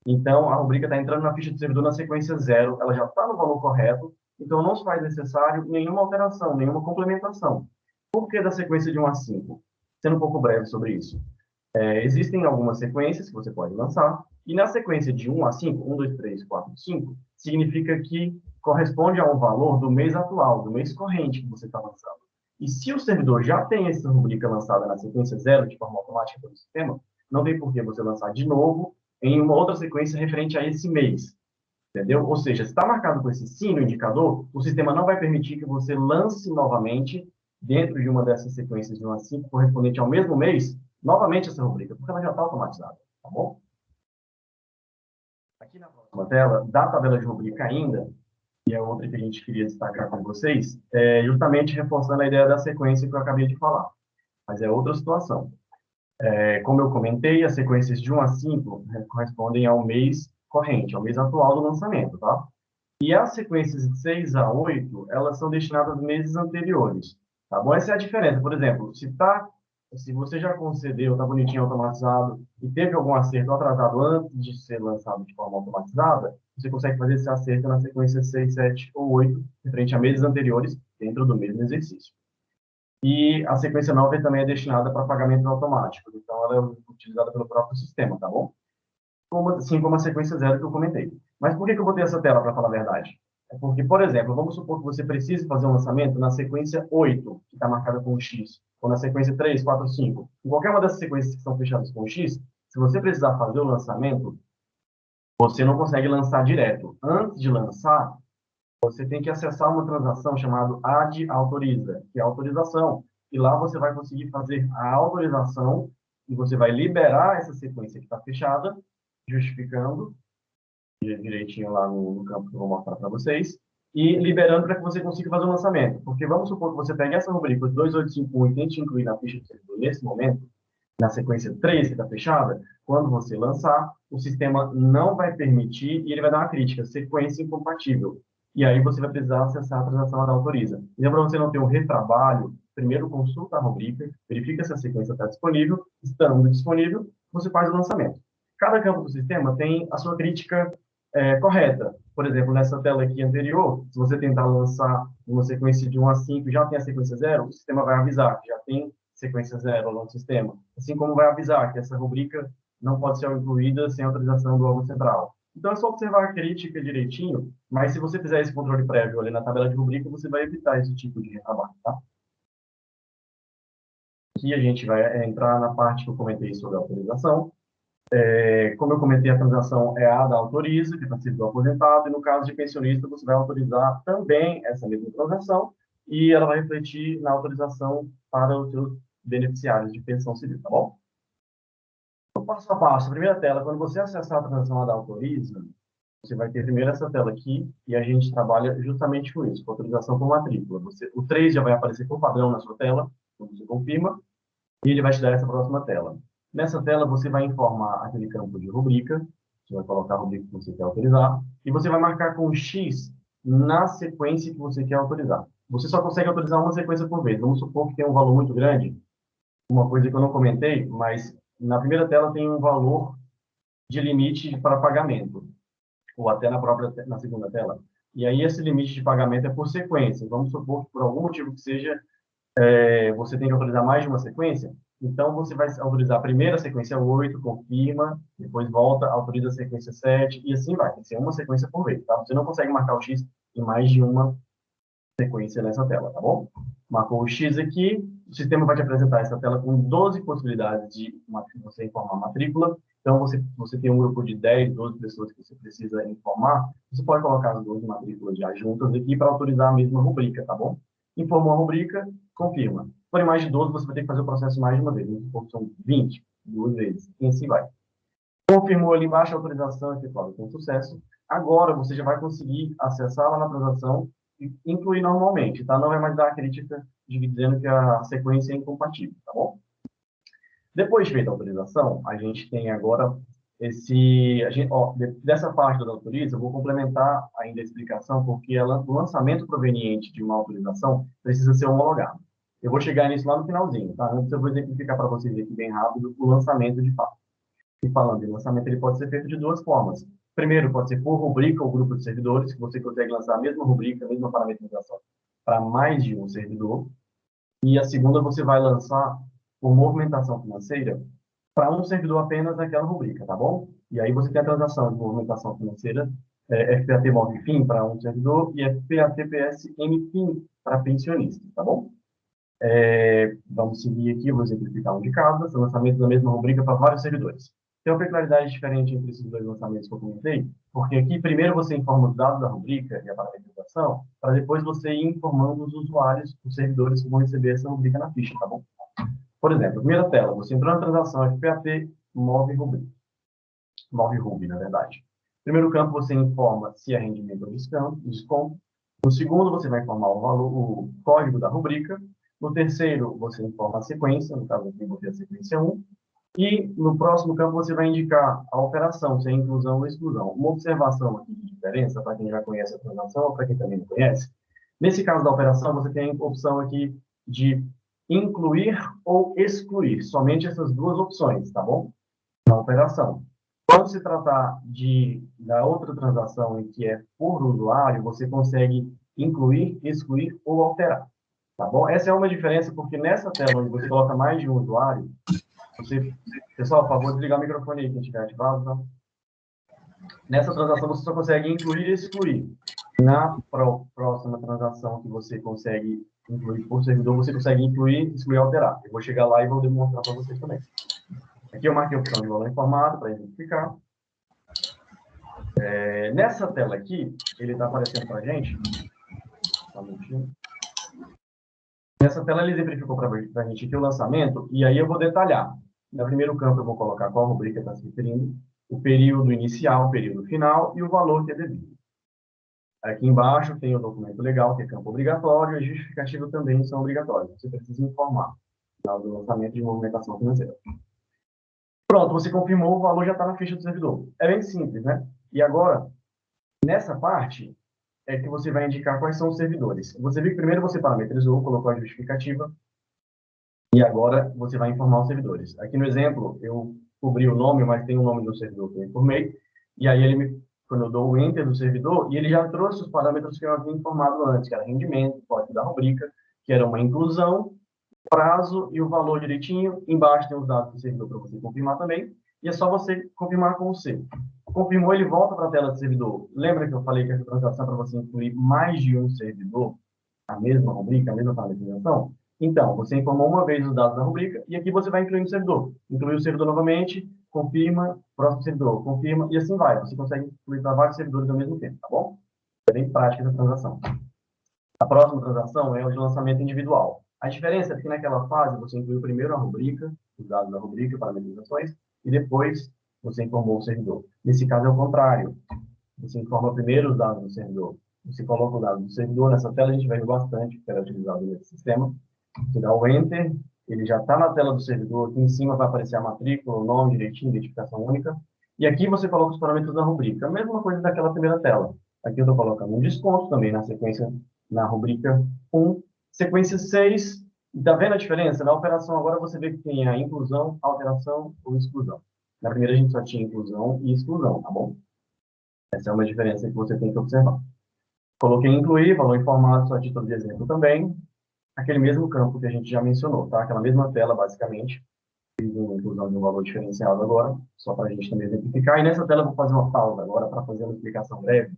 então a rubrica está entrando na ficha do servidor na sequência 0, ela já está no valor correto, então não se faz necessário nenhuma alteração, nenhuma complementação. Por que da sequência de 1 a 5? Sendo um pouco breve sobre isso. Existem algumas sequências que você pode lançar, e na sequência de 1 a 5, 1, 2, 3, 4, 5, significa que corresponde a um valor do mês atual, do mês corrente que você está lançando. E se o servidor já tem essa rubrica lançada na sequência 0, de forma automática pelo sistema, não tem por que você lançar de novo em uma outra sequência referente a esse mês. Entendeu? Ou seja, se está marcado com esse sim no indicador, o sistema não vai permitir que você lance novamente, dentro de uma dessas sequências de 1 a 5, correspondente ao mesmo mês, novamente essa rubrica, porque ela já está automatizada, tá bom? Aqui na próxima tela, da tabela de rubrica ainda, e é outra que a gente queria destacar com vocês, justamente reforçando a ideia da sequência que eu acabei de falar. Mas é outra situação. Como eu comentei, as sequências de 1 a 5 correspondem ao mês corrente, ao mês atual do lançamento, tá? E as sequências de 6 a 8, elas são destinadas aos meses anteriores, tá bom? Essa é a diferença. Por exemplo, se você já concedeu, está bonitinho automatizado, e teve algum acerto atrasado antes de ser lançado de forma automatizada, você consegue fazer esse acerto na sequência 6, 7 ou 8, referente a meses anteriores, dentro do mesmo exercício. E a sequência 9 também é destinada para pagamentos automáticos, então ela é utilizada pelo próprio sistema, tá bom? Assim como a sequência 0 que eu comentei. Mas por que eu botei essa tela, para falar a verdade? É porque, por exemplo, vamos supor que você precise fazer um lançamento na sequência 8, que está marcada com X, ou na sequência 3, 4, 5. Em qualquer uma dessas sequências que estão fechadas com X, se você precisar fazer o lançamento, você não consegue lançar direto. Antes de lançar, você tem que acessar uma transação chamada AD Autoriza, que é a autorização. E lá você vai conseguir fazer a autorização e você vai liberar essa sequência que está fechada, justificando direitinho lá no campo que eu vou mostrar para vocês, e liberando para que você consiga fazer o lançamento. Porque vamos supor que você pegue essa rubrica 2851 e tente incluir na ficha do servidor nesse momento, na sequência 3 que está fechada, quando você lançar, o sistema não vai permitir e ele vai dar uma crítica, sequência incompatível. E aí você vai precisar acessar a transação da autoriza. Então, para você não ter um retrabalho, primeiro consulta a rubrica, verifica se a sequência está disponível, estando disponível, você faz o lançamento. Cada campo do sistema tem a sua crítica correta. Por exemplo, nessa tela aqui anterior, se você tentar lançar uma sequência de 1 a 5 e já tem a sequência 0, o sistema vai avisar que já tem sequência 0 lá no sistema. Assim como vai avisar que essa rubrica não pode ser incluída sem autorização do órgão central. Então, é só observar a crítica direitinho, mas se você fizer esse controle prévio ali na tabela de rubrica, você vai evitar esse tipo de retrabalho, tá? Aqui a gente vai entrar na parte que eu comentei sobre a autorização. Como eu comentei, a transação é a da autoriza, que é passivo do aposentado, e no caso de pensionista, você vai autorizar também essa mesma transação, e ela vai refletir na autorização para os seus beneficiários de pensão civil, tá bom? Então, passo a passo. A primeira tela, quando você acessar a transação da Autoriza, você vai ter primeiro essa tela aqui, e a gente trabalha justamente com isso, com autorização por matrícula. O 3 já vai aparecer por padrão na sua tela, quando você confirma, e ele vai te dar essa próxima tela. Nessa tela, você vai informar aquele campo de rubrica, você vai colocar a rubrica que você quer autorizar, e você vai marcar com X na sequência que você quer autorizar. Você só consegue autorizar uma sequência por vez. Vamos supor que tem um valor muito grande, uma coisa que eu não comentei, mas na primeira tela tem um valor de limite para pagamento, ou até na segunda tela. E aí esse limite de pagamento é por sequência. Vamos supor que por algum motivo que seja, você tem que autorizar mais de uma sequência, então você vai autorizar a primeira sequência 8, confirma, depois volta, autoriza a sequência 7, e assim vai. Tem que ser uma sequência por vez, tá? Você não consegue marcar o X em mais de uma sequência nessa tela, tá bom? Marcou o X aqui, o sistema vai te apresentar essa tela com 12 possibilidades de você informar a matrícula. Então, você tem um grupo de 10, 12 pessoas que você precisa informar, você pode colocar as 12 matrículas já juntas aqui para autorizar a mesma rubrica, tá bom? Informou a rubrica, confirma. Se for mais de 12, você vai ter que fazer o processo mais de uma vez. São 20, duas vezes, e assim vai. Confirmou ali embaixo a autorização efetuada com sucesso. Agora, você já vai conseguir acessar lá na transação e incluir normalmente, tá? Não vai mais dar a crítica dizendo que a sequência é incompatível, tá bom? Depois de feita a autorização, a gente tem agora dessa parte da autoriza, eu vou complementar ainda a explicação, porque o lançamento proveniente de uma autorização precisa ser homologado. Eu vou chegar nisso lá no finalzinho, tá? Antes eu vou exemplificar para vocês aqui bem rápido o lançamento de fato. E falando em lançamento, ele pode ser feito de duas formas. Primeiro, pode ser por rubrica ou grupo de servidores, que você consegue lançar a mesma rubrica, a mesma parametrização para mais de um servidor. E a segunda, você vai lançar por movimentação financeira para um servidor apenas naquela rubrica, tá bom? E aí você tem a transação de movimentação financeira, FPAT MovFin para um servidor e FPAT-PS MFin para pensionistas, tá bom? Vamos seguir aqui, eu vou exemplificar um de cada, são lançamentos da mesma rubrica para vários servidores. Tem uma peculiaridade diferente entre esses dois lançamentos que eu comentei, porque aqui primeiro você informa os dados da rubrica e a parametrização, para depois você ir informando os usuários, os servidores que vão receber essa rubrica na ficha, tá bom? Por exemplo, primeira tela, você entrou na transação FPAT MovRuby, na verdade. Primeiro campo, você informa se é rendimento ou desconto. No segundo, você vai informar o valor, o código da rubrica. No terceiro, você informa a sequência, no caso aqui, eu vou ter a sequência 1. E no próximo campo você vai indicar a operação, se é inclusão ou exclusão. Uma observação aqui de diferença, para quem já conhece a transação ou para quem também não conhece. Nesse caso da operação, você tem a opção aqui de incluir ou excluir. Somente essas duas opções, tá bom? Na operação. Quando se tratar da outra transação em que é por usuário, você consegue incluir, excluir ou alterar. Tá bom? Essa é uma diferença, porque nessa tela onde você coloca mais de um usuário, pessoal, por favor, desligar o microfone aí, quem estiver ativado, tá? Nessa transação, você só consegue incluir e excluir. Na próxima transação que você consegue incluir por servidor, você consegue incluir, excluir e alterar. Eu vou chegar lá e vou demonstrar para vocês também. Aqui eu marquei a opção de valor informado para exemplificar. Nessa tela aqui, ele está aparecendo para a gente. Só um minutinho. Nessa tela, ele exemplificou para a gente aqui o lançamento, e aí eu vou detalhar. No primeiro campo, eu vou colocar qual rubrica está se referindo, o período inicial, o período final e o valor que é devido. Aqui embaixo tem o documento legal, que é campo obrigatório, e a justificativa também são obrigatórios. Você precisa informar no do lançamento de movimentação financeira. Pronto, você confirmou, o valor já está na ficha do servidor. É bem simples, né? E agora, nessa parte, é que você vai indicar quais são os servidores. Você viu que primeiro você parametrizou, colocou a justificativa, e agora você vai informar os servidores. Aqui no exemplo, eu cobri o nome, mas tem o nome do servidor que eu informei, e aí quando eu dou o Enter do servidor, e ele já trouxe os parâmetros que eu havia informado antes, que era rendimento, código da rubrica, que era uma inclusão, prazo e o valor direitinho. Embaixo tem os dados do servidor para você confirmar também, e é só você confirmar com o seu. Confirmou, ele volta para a tela do servidor. Lembra que eu falei que essa transação é para você incluir mais de um servidor, a mesma rubrica, a mesma parametrização? Então, você informou uma vez os dados da rubrica, e aqui você vai incluir o servidor. Incluir o servidor novamente, confirma, próximo servidor, confirma, e assim vai. Você consegue incluir para vários servidores ao mesmo tempo, tá bom? É bem prática essa transação. A próxima transação é o de lançamento individual. A diferença é que naquela fase você incluiu primeiro a rubrica, os dados da rubrica, parametrizações, e depois você informou o servidor. Nesse caso é o contrário. Você informa primeiro os dados do servidor. Você coloca o dado do servidor. Nessa tela a gente vai ver bastante, que era utilizado nesse sistema. Você dá o Enter, ele já está na tela do servidor. Aqui em cima vai aparecer a matrícula, o nome direitinho, identificação única. E aqui você coloca os parâmetros da rubrica. A mesma coisa daquela primeira tela. Aqui eu estou colocando um desconto também na sequência, na rubrica 1. Sequência 6, está vendo a diferença? Na operação agora você vê que tem a inclusão, alteração ou exclusão. Na primeira a gente só tinha inclusão e exclusão, tá bom? Essa é uma diferença que você tem que observar. Coloquei incluir, valor informado, só a título de exemplo também. Aquele mesmo campo que a gente já mencionou, tá? Aquela mesma tela, basicamente. Fiz uma inclusão de um valor diferenciado agora, só para a gente também exemplificar. E nessa tela eu vou fazer uma pausa agora para fazer uma explicação breve,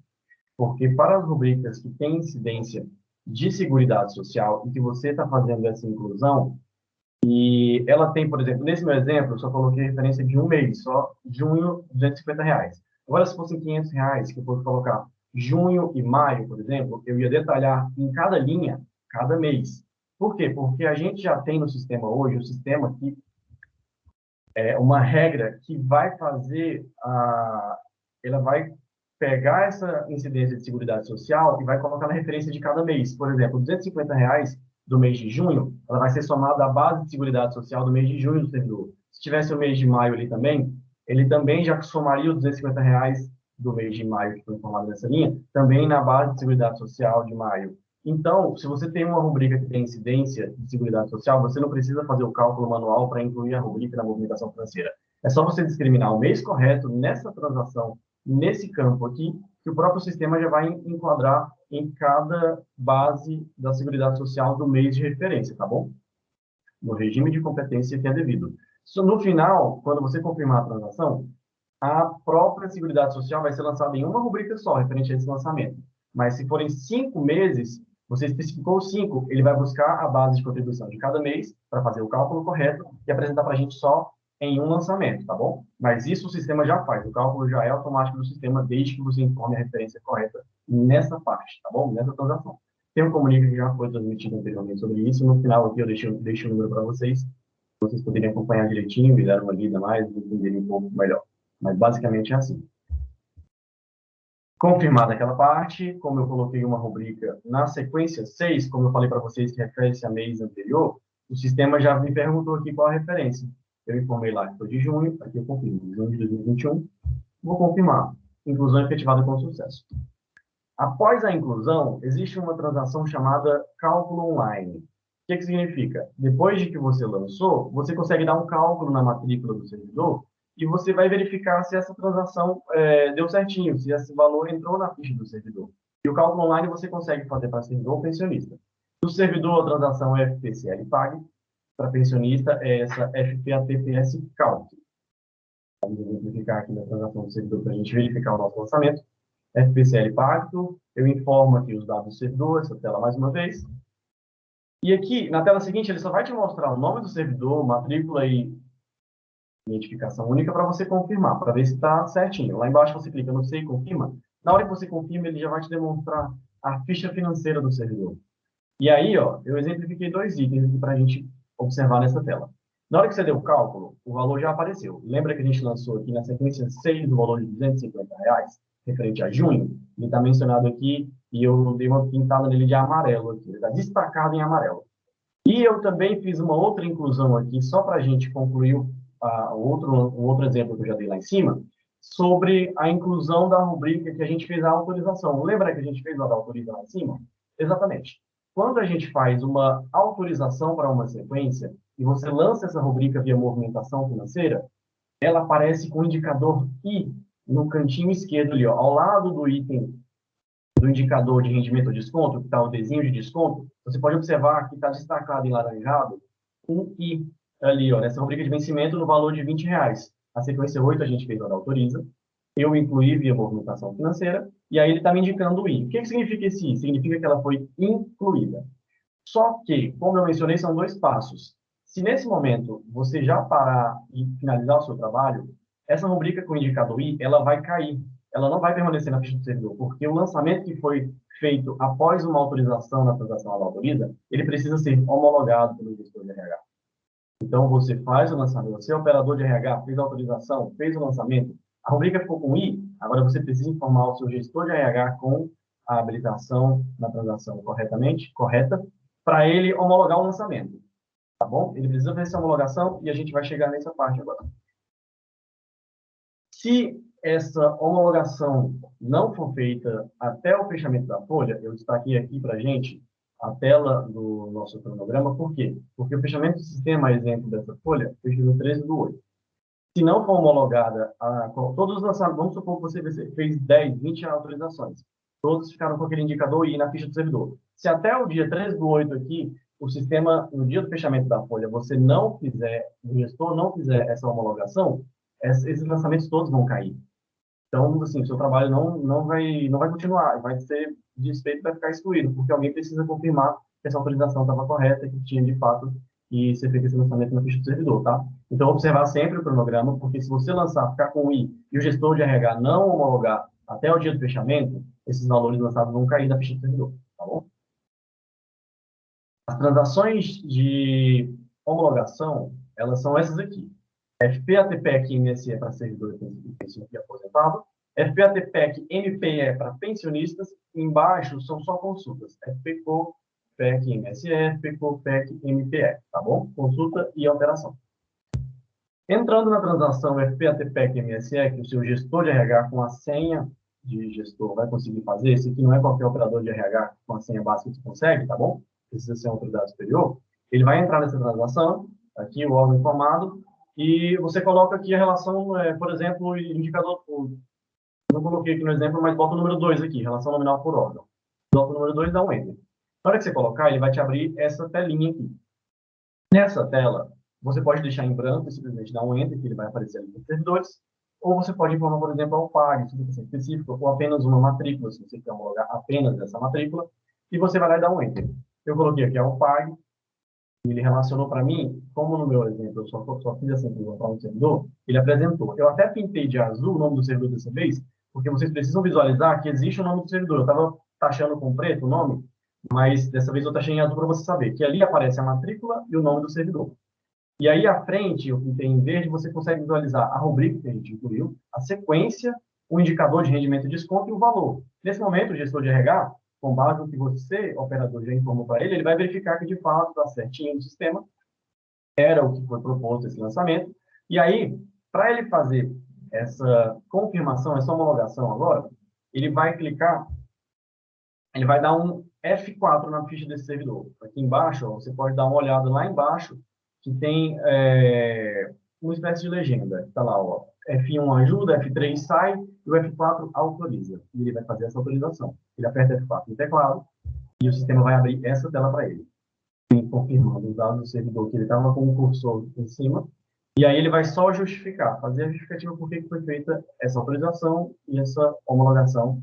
porque para as rubricas que têm incidência de Seguridade Social e que você está fazendo essa inclusão, e ela tem, por exemplo, nesse meu exemplo, eu só coloquei referência de um mês, só junho, R$250. Agora, se fossem R$500, que eu fosse colocar junho e maio, por exemplo, eu ia detalhar em cada linha, cada mês. Por quê? Porque a gente já tem no sistema hoje, o sistema que é uma regra que vai fazer ela vai pegar essa incidência de Seguridade Social e vai colocar na referência de cada mês. Por exemplo, R$250 do mês de junho, ela vai ser somada à base de Seguridade Social do mês de junho do servidor. Se tivesse o mês de maio ali também, ele também já somaria os R$250 do mês de maio, que foi informado nessa linha, também na base de Seguridade Social de maio. Então, se você tem uma rubrica que tem incidência de Seguridade Social, você não precisa fazer o cálculo manual para incluir a rubrica na movimentação financeira. É só você discriminar o mês correto nessa transação, nesse campo aqui, que o próprio sistema já vai enquadrar em cada base da Seguridade Social do mês de referência, tá bom? No regime de competência que é devido. No final, quando você confirmar a transação, a própria Seguridade Social vai ser lançada em uma rubrica só, referente a esse lançamento. Mas se forem 5 meses, você especificou 5, ele vai buscar a base de contribuição de cada mês para fazer o cálculo correto e apresentar para a gente só em um lançamento, tá bom? Mas isso o sistema já faz, o cálculo já é automático do sistema, desde que você informe a referência correta nessa parte, tá bom? Nessa transação. Tem um comunicado que já foi transmitido anteriormente sobre isso, no final aqui eu deixo o número para vocês poderem acompanhar direitinho, me dar uma lida mais e entenderem um pouco melhor. Mas basicamente é assim. Confirmada aquela parte, como eu coloquei uma rubrica na sequência 6, como eu falei para vocês que refere-se a mês anterior, o sistema já me perguntou aqui qual a referência. Eu informei lá que foi de junho, aqui eu confirmo, junho de 2021, vou confirmar. Inclusão efetivada com sucesso. Após a inclusão, existe uma transação chamada cálculo online. O que significa? Depois de que você lançou, você consegue dar um cálculo na matrícula do servidor e você vai verificar se essa transação deu certinho, se esse valor entrou na ficha do servidor. E o cálculo online você consegue fazer para servidor ou pensionista. No servidor, a transação é FPCL Pag, para pensionista é essa FPATPS Calc. Vamos exemplificar aqui na transação do servidor para a gente verificar o nosso lançamento. FPCL Pacto, eu informo aqui os dados do servidor, essa tela mais uma vez. E aqui, na tela seguinte, ele só vai te mostrar o nome do servidor, matrícula e identificação única para você confirmar, para ver se está certinho. Lá embaixo você clica no sei e confirma. Na hora que você confirma, ele já vai te demonstrar a ficha financeira do servidor. E aí, ó, eu exemplifiquei 2 itens aqui para a gente observar nessa tela. Na hora que você deu o cálculo, o valor já apareceu. Lembra que a gente lançou aqui na sequência 6 do valor de R$250, referente a junho? Ele está mencionado aqui e eu dei uma pintada nele de amarelo aqui. Ele está destacado em amarelo. E eu também fiz uma outra inclusão aqui, só para a gente concluir um outro exemplo que eu já dei lá em cima, sobre a inclusão da rubrica que a gente fez a autorização. Lembra que a gente fez a da autorização lá em cima? Exatamente. Quando a gente faz uma autorização para uma sequência e você lança essa rubrica via movimentação financeira, ela aparece com o indicador I no cantinho esquerdo ali, ó, ao lado do item do indicador de rendimento ou desconto, que está o desenho de desconto. Você pode observar que está destacado em laranjado um I ali, ó, nessa rubrica de vencimento no valor de R$20. A sequência 8 a gente fez a da autoriza, eu incluí via movimentação financeira, e aí ele está me indicando o I. O que significa esse I? Significa que ela foi incluída. Só que, como eu mencionei, são 2 passos. Se nesse momento você já parar e finalizar o seu trabalho, essa rubrica com o indicador I, ela vai cair. Ela não vai permanecer na ficha do servidor, porque o lançamento que foi feito após uma autorização na transação da autoriza, ele precisa ser homologado pelo gestor de RH. Então, você faz o lançamento, você é operador de RH, fez a autorização, fez o lançamento, a rubrica ficou com I, agora você precisa informar o seu gestor de RH com a habilitação na transação correta, para ele homologar o lançamento, tá bom? Ele precisa fazer essa homologação e a gente vai chegar nessa parte agora. Se essa homologação não for feita até o fechamento da folha, eu destaquei aqui para a gente a tela do nosso cronograma, por quê? Porque o fechamento do sistema, exemplo dessa folha, fecha no 13/8. Se não for homologada, todos os lançamentos, vamos supor que você fez 10, 20 autorizações, todos ficaram com aquele indicador I na ficha do servidor. Se até o dia 13/8 aqui, o sistema, no dia do fechamento da folha, você não fizer, o gestor não fizer essa homologação, esses lançamentos todos vão cair. Então, assim, o seu trabalho não vai continuar, vai ser desfeito, vai ficar excluído, porque alguém precisa confirmar que essa autorização estava correta, que tinha, de fato, que ser feito esse lançamento na ficha do servidor, tá? Então, observar sempre o cronograma, porque se você lançar, ficar com o I, e o gestor de RH não homologar até o dia do fechamento, esses valores lançados vão cair da ficha do servidor, tá bom? As transações de homologação, elas são essas aqui. FPATPEC MSE para servidor e aposentado, FPATPEC MPE para pensionistas, embaixo são só consultas, FPCO, PEC MSE, FPCO, PEC MPE, tá bom? Consulta e alteração. Entrando na transação FPATPEC MSE, que o seu gestor de RH com a senha de gestor vai conseguir fazer, esse aqui não é qualquer operador de RH com a senha básica que consegue, tá bom? Precisa ser uma autoridade superior. Ele vai entrar nessa transação, aqui o órgão informado, e você coloca aqui a relação, por exemplo, indicador, eu não coloquei aqui no exemplo, mas bota o número 2 aqui, relação nominal por órgão. Bota o número 2 e dá um Enter. Na hora que você colocar, ele vai te abrir essa telinha aqui. Nessa tela, você pode deixar em branco e simplesmente dar um Enter, que ele vai aparecer ali nos servidores, ou você pode informar, por exemplo, ao PAG, se você quer específico, ou apenas uma matrícula, se você quer homologar apenas essa matrícula, e você vai lá e dá um Enter. Eu coloquei aqui ao PAG, ele relacionou para mim, como no meu exemplo eu só fiz essa inclusão para um servidor, ele apresentou. Eu até pintei de azul o nome do servidor dessa vez, porque vocês precisam visualizar que existe o nome do servidor. Eu estava taxando com preto o nome, mas dessa vez eu taxei em azul para você saber que ali aparece a matrícula e o nome do servidor. E aí, à frente, eu pintei em verde, você consegue visualizar a rubrica que a gente incluiu, a sequência, o indicador de rendimento e desconto e o valor. Nesse momento, o gestor de RH, com base no que você, operador, já informou para ele, ele vai verificar que, de fato, está certinho no sistema, era o que foi proposto esse lançamento. E aí, para ele fazer essa confirmação, essa homologação agora, ele vai clicar, ele vai dar um F4 na ficha desse servidor. Aqui embaixo, ó, você pode dar uma olhada lá embaixo, que tem uma espécie de legenda. Está lá, ó, F1 ajuda, F3 sai, e o F4 autoriza. E ele vai fazer essa autorização. Ele aperta F4 no teclado, e o sistema vai abrir essa tela para ele, confirmando os dados do servidor, que ele estava com o cursor em cima, e aí ele vai só justificar, fazer a justificativa por que foi feita essa autorização e essa homologação,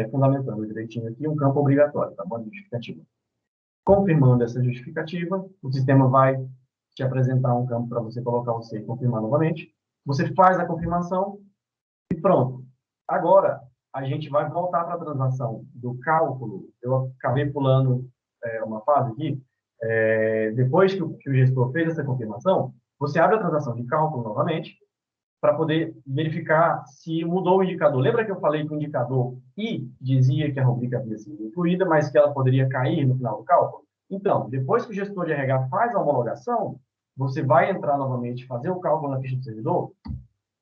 fundamentando direitinho aqui um campo obrigatório, tá bom? Justificativa. Confirmando essa justificativa, o sistema vai te apresentar um campo para você colocar o C e confirmar novamente. Você faz a confirmação e pronto. Agora, a gente vai voltar para a transação do cálculo. Eu acabei pulando uma fase aqui. Depois que o gestor fez essa confirmação, você abre a transação de cálculo novamente para poder verificar se mudou o indicador. Lembra que eu falei que o indicador I dizia que a rubrica havia sido incluída, mas que ela poderia cair no final do cálculo? Então, depois que o gestor de RH faz a homologação, você vai entrar novamente, fazer o cálculo na ficha do servidor,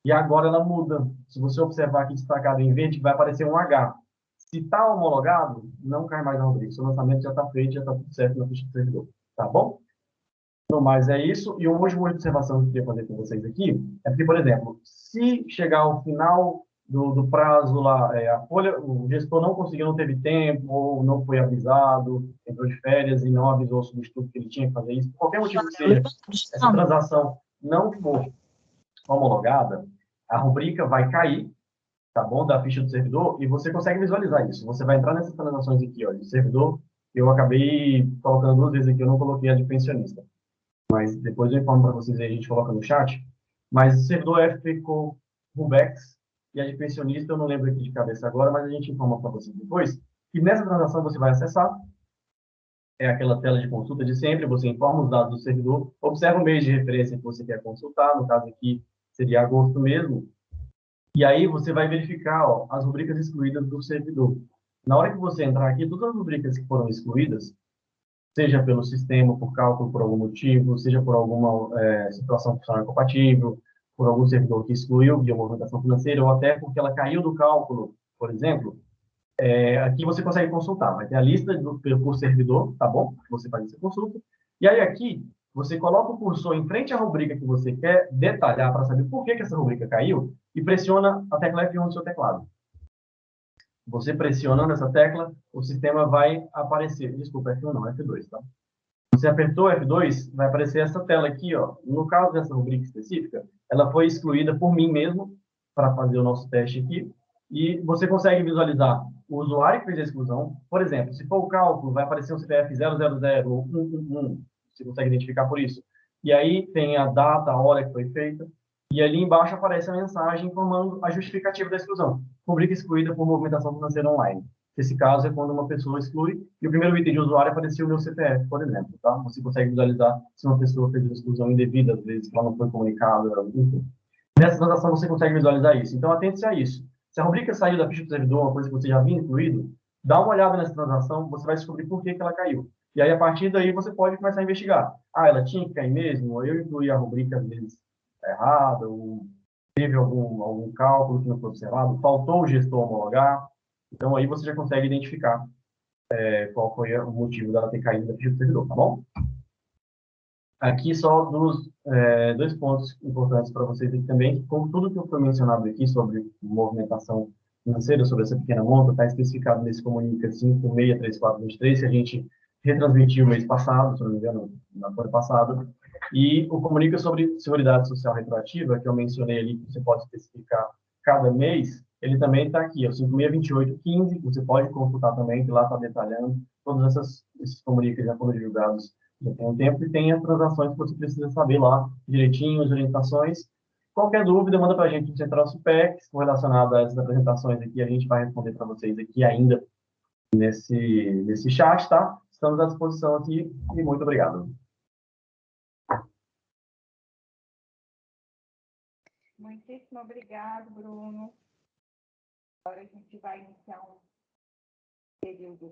e agora ela muda. Se você observar aqui destacado em verde, vai aparecer um H. Se está homologado, não cai mais na rubrica. Seu lançamento já está feito, já está tudo certo na ficha do servidor. Tá bom? No mais, é isso. E uma última observação que eu queria fazer com vocês aqui é porque, por exemplo, se chegar ao final do prazo lá, a folha, o gestor não conseguiu, não teve tempo, ou não foi avisado, entrou de férias e não avisou o substituto que ele tinha que fazer isso, por qualquer motivo que seja, essa transação não for homologada, a rubrica vai cair, tá bom, da ficha do servidor, e você consegue visualizar isso. Você vai entrar nessas transações aqui, ó, de servidor, eu acabei colocando 2 vezes aqui, eu não coloquei a de pensionista. Mas depois eu informo para vocês aí, a gente coloca no chat. Mas o servidor ficou Rubex, e a de pensionista, eu não lembro aqui de cabeça agora, mas a gente informa para vocês depois. E nessa transação você vai acessar, é aquela tela de consulta de sempre, você informa os dados do servidor, observa o mês de referência que você quer consultar, no caso aqui seria agosto mesmo, e aí você vai verificar ó, as rubricas excluídas do servidor. Na hora que você entrar aqui, todas as rubricas que foram excluídas, seja pelo sistema, por cálculo, por algum motivo, seja por alguma situação funcional incompatível, por algum servidor que excluiu via movimentação financeira, ou até porque ela caiu do cálculo, por exemplo, aqui você consegue consultar. Vai ter a lista por servidor, tá bom? Você faz essa consulta. E aí aqui, você coloca o cursor em frente à rubrica que você quer detalhar para saber por que essa rubrica caiu e pressiona a tecla F1 do seu teclado. Você pressionando essa tecla, o sistema vai aparecer. Desculpa, F1 não, F2, tá? Você apertou F2, vai aparecer essa tela aqui, ó. No caso dessa rubrica específica, ela foi excluída por mim mesmo para fazer o nosso teste aqui. E você consegue visualizar o usuário que fez a exclusão. Por exemplo, se for o cálculo, vai aparecer um CPF 000 ou 111. Você consegue identificar por isso. E aí tem a data, a hora que foi feita. E ali embaixo aparece a mensagem informando a justificativa da exclusão. Rubrica excluída por movimentação financeira online. Esse caso é quando uma pessoa exclui e o primeiro item de usuário apareceu o meu CPF, por exemplo. Tá? Você consegue visualizar se uma pessoa fez uma exclusão indevida, às vezes ela não foi comunicada, enfim. Nessa transação você consegue visualizar isso. Então, atente-se a isso. Se a rubrica saiu da ficha do servidor, uma coisa que você já havia incluído, dá uma olhada nessa transação, você vai descobrir por que ela caiu. E aí, a partir daí, você pode começar a investigar. Ah, ela tinha que cair mesmo? Ou eu incluí a rubrica, às vezes, errada, ou teve algum cálculo que não foi observado, faltou o gestor homologar. Então, aí você já consegue identificar qual foi o motivo dela ter caído da ficha do servidor, tá bom? Aqui só dois pontos importantes para vocês aqui também, como tudo que foi mencionado aqui sobre movimentação financeira, sobre essa pequena monta, está especificado nesse Comunica 563423, que a gente retransmitiu mês passado, se não me engano, na semana passada, e o Comunica sobre Seguridade Social Retroativa, que eu mencionei ali, que você pode especificar cada mês, ele também está aqui, é o 562815, você pode consultar também, que lá está detalhando, todos esses Comunicas já foram divulgados já tem um tempo, e tem as transações que você precisa saber lá direitinho, as orientações. Qualquer dúvida, manda para a gente no Central Supex, relacionado a essas apresentações aqui, a gente vai responder para vocês aqui ainda nesse chat, tá? Estamos à disposição aqui e muito obrigado. Muitíssimo obrigado, Bruno. Agora a gente vai iniciar um período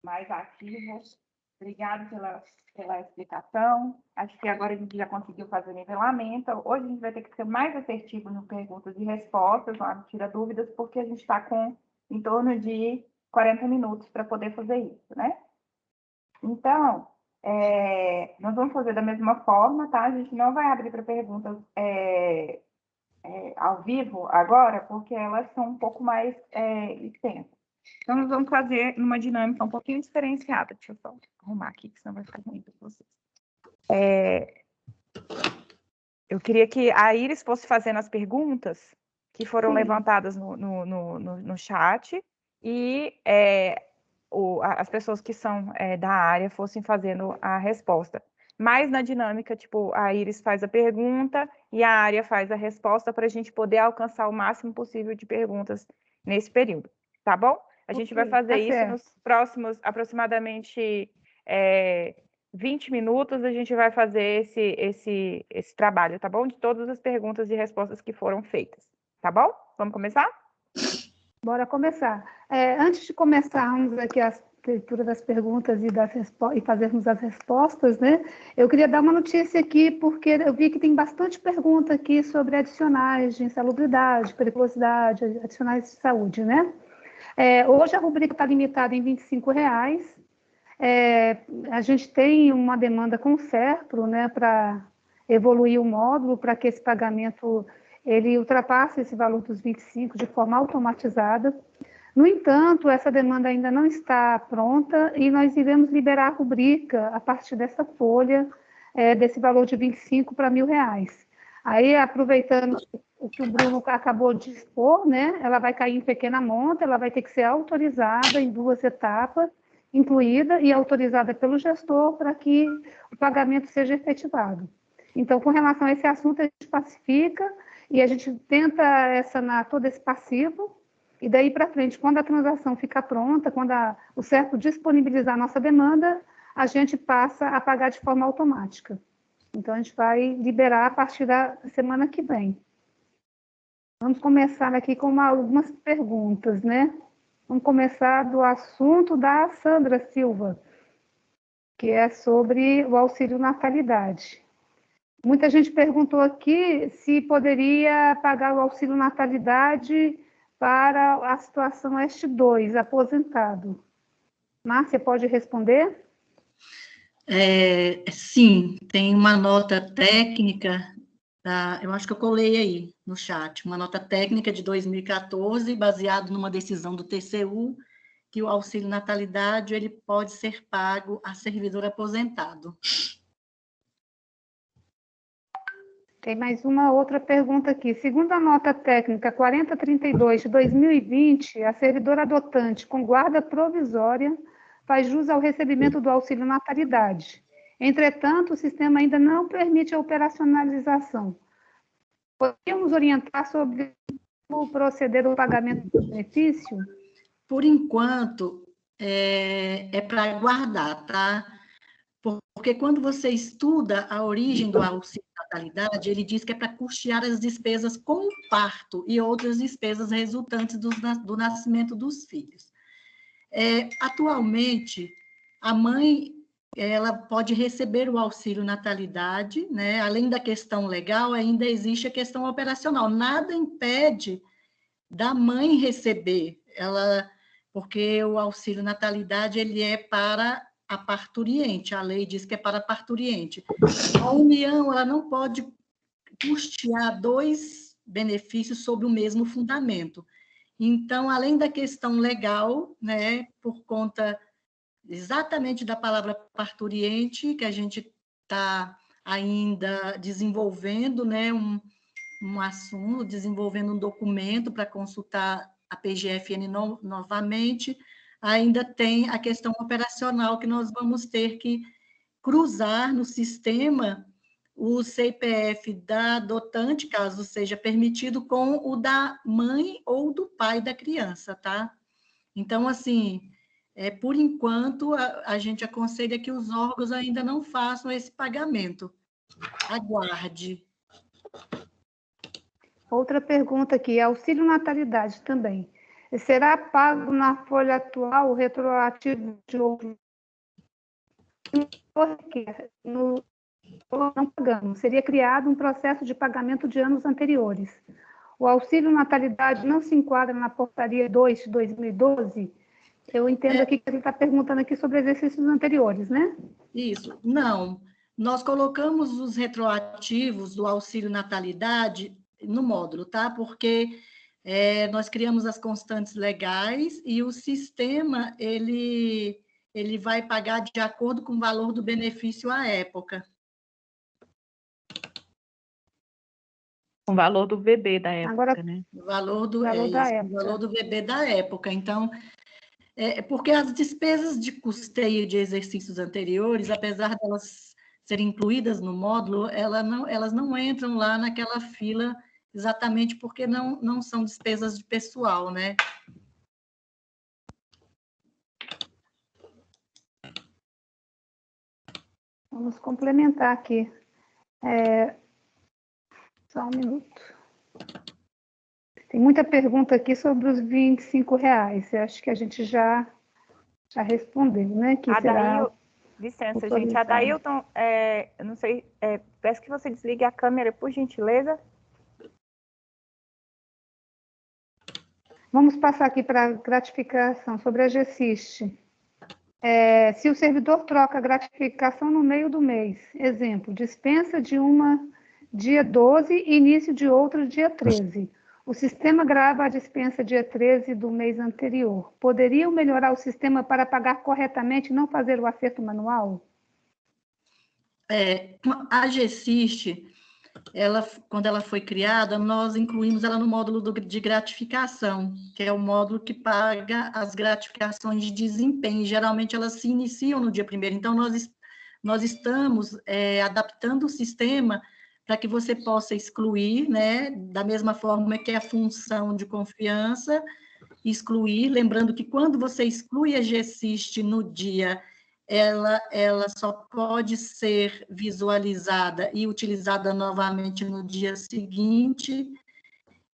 mais ativo. Obrigada pela explicação. Acho que agora a gente já conseguiu fazer o nivelamento. Hoje a gente vai ter que ser mais assertivo no perguntas e respostas, não tira dúvidas, porque a gente está com em torno de 40 minutos para poder fazer isso, né? Então, nós vamos fazer da mesma forma, tá? A gente não vai abrir para perguntas ao vivo agora, porque elas são um pouco mais extensas. Então, nós vamos fazer numa dinâmica um pouquinho diferenciada. Deixa eu só arrumar aqui, que senão vai ficar ruim para vocês. Eu queria que a Iris fosse fazendo as perguntas que foram levantadas no chat e as pessoas que são da área fossem fazendo a resposta. Mas na dinâmica, tipo, a Iris faz a pergunta e a área faz a resposta para a gente poder alcançar o máximo possível de perguntas nesse período. Tá bom? A gente vai fazer isso nos próximos, aproximadamente 20 minutos, a gente vai fazer esse trabalho, tá bom? De todas as perguntas e respostas que foram feitas, tá bom? Vamos começar? Bora começar. Antes de começarmos aqui a leitura das perguntas e fazermos as respostas, né? Eu queria dar uma notícia aqui, porque eu vi que tem bastante pergunta aqui sobre adicionais de insalubridade, periculosidade, adicionais de saúde, né? Hoje a rubrica está limitada em R$ 25,00. A gente tem uma demanda com o SERPRO, né, para evoluir o módulo, para que esse pagamento ele ultrapasse esse valor dos 25 de forma automatizada. No entanto, essa demanda ainda não está pronta e nós iremos liberar a rubrica a partir dessa folha, desse valor de 25 para R$ 1.000. Aí, aproveitando o que o Bruno acabou de expor, né, ela vai cair em pequena monta, ela vai ter que ser autorizada em 2 etapas, incluída e autorizada pelo gestor para que o pagamento seja efetivado. Então, com relação a esse assunto, a gente pacifica e a gente tenta sanar todo esse passivo e daí para frente, quando a transação ficar pronta, quando o CERPRO disponibilizar a nossa demanda, a gente passa a pagar de forma automática. Então, a gente vai liberar a partir da semana que vem. Vamos começar aqui com algumas perguntas, né? Vamos começar do assunto da Sandra Silva, que é sobre o auxílio natalidade. Muita gente perguntou aqui se poderia pagar o auxílio natalidade para a situação S2, aposentado. Márcia, pode responder? Sim, tem uma nota técnica, eu acho que eu colei aí no chat, uma nota técnica de 2014, baseado numa decisão do TCU, que o auxílio natalidade ele pode ser pago a servidor aposentado. Tem mais uma outra pergunta aqui. Segundo a nota técnica 4032 de 2020, a servidora adotante com guarda provisória faz jus ao recebimento do auxílio natalidade. Entretanto, o sistema ainda não permite a operacionalização. Podemos orientar sobre como proceder ao pagamento do benefício? Por enquanto, é para aguardar, tá? Porque quando você estuda a origem do auxílio natalidade, ele diz que é para custear as despesas com o parto e outras despesas resultantes do nascimento dos filhos. Atualmente, a mãe ela pode receber o auxílio natalidade, né? Além da questão legal, ainda existe a questão operacional. Nada impede da mãe receber, porque o auxílio natalidade ele é para a parturiente, a lei diz que é para a parturiente. A União ela não pode custear dois benefícios sobre o mesmo fundamento. Então, além da questão legal, né, por conta exatamente da palavra parturiente, que a gente está ainda desenvolvendo, né, um assunto, desenvolvendo um documento para consultar a PGFN novamente, ainda tem a questão operacional que nós vamos ter que cruzar no sistema o CPF da adotante, caso seja permitido, com o da mãe ou do pai da criança, tá? Então, assim, por enquanto, a gente aconselha que os órgãos ainda não façam esse pagamento. Aguarde. Outra pergunta aqui, auxílio natalidade também. Será pago na folha atual o retroativo de outro? Não pagamos. Seria criado um processo de pagamento de anos anteriores. O auxílio natalidade não se enquadra na portaria 2 de 2012? Eu entendo aqui que ele está perguntando aqui sobre exercícios anteriores, né? Isso. Não. Nós colocamos os retroativos do auxílio natalidade no módulo, tá? Porque nós criamos as constantes legais e o sistema, ele vai pagar de acordo com o valor do benefício à época. O valor do bebê da época, agora, né? O valor do bebê da época. Então, porque as despesas de custeio de exercícios anteriores, apesar de elas serem incluídas no módulo, elas não entram lá naquela fila exatamente porque não são despesas de pessoal, né? Vamos complementar aqui. Só um minuto. Tem muita pergunta aqui sobre os R$25. Eu acho que a gente já respondeu, né? Que licença, gente. Adailton, eu não sei, peço que você desligue a câmera, por gentileza. Vamos passar aqui para a gratificação sobre a GSIST. Se o servidor troca a gratificação no meio do mês, exemplo, dispensa de uma dia 12 e início de outra dia 13. O sistema grava a dispensa dia 13 do mês anterior. Poderiam melhorar o sistema para pagar corretamente e não fazer o acerto manual? A GSIST, quando ela foi criada, nós incluímos ela no módulo de gratificação, que é o módulo que paga as gratificações de desempenho. Geralmente, elas se iniciam no dia 1º. Então, nós estamos adaptando o sistema para que você possa excluir, né, da mesma forma que é a função de confiança, excluir, lembrando que quando você exclui a GSIST no dia, ela só pode ser visualizada e utilizada novamente no dia seguinte,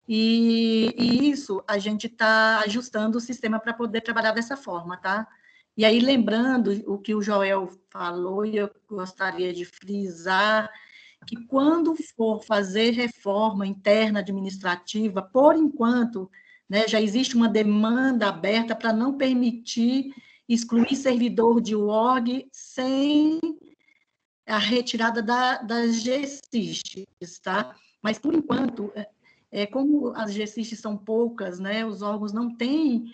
e isso a gente está ajustando o sistema para poder trabalhar dessa forma, tá? E aí, lembrando o que o Joel falou, e eu gostaria de frisar, que quando for fazer reforma interna administrativa, por enquanto, né, já existe uma demanda aberta para não permitir excluir servidor de org sem a retirada das GSISTs, tá? Mas, por enquanto, como as GSISTs são poucas, né, os órgãos não têm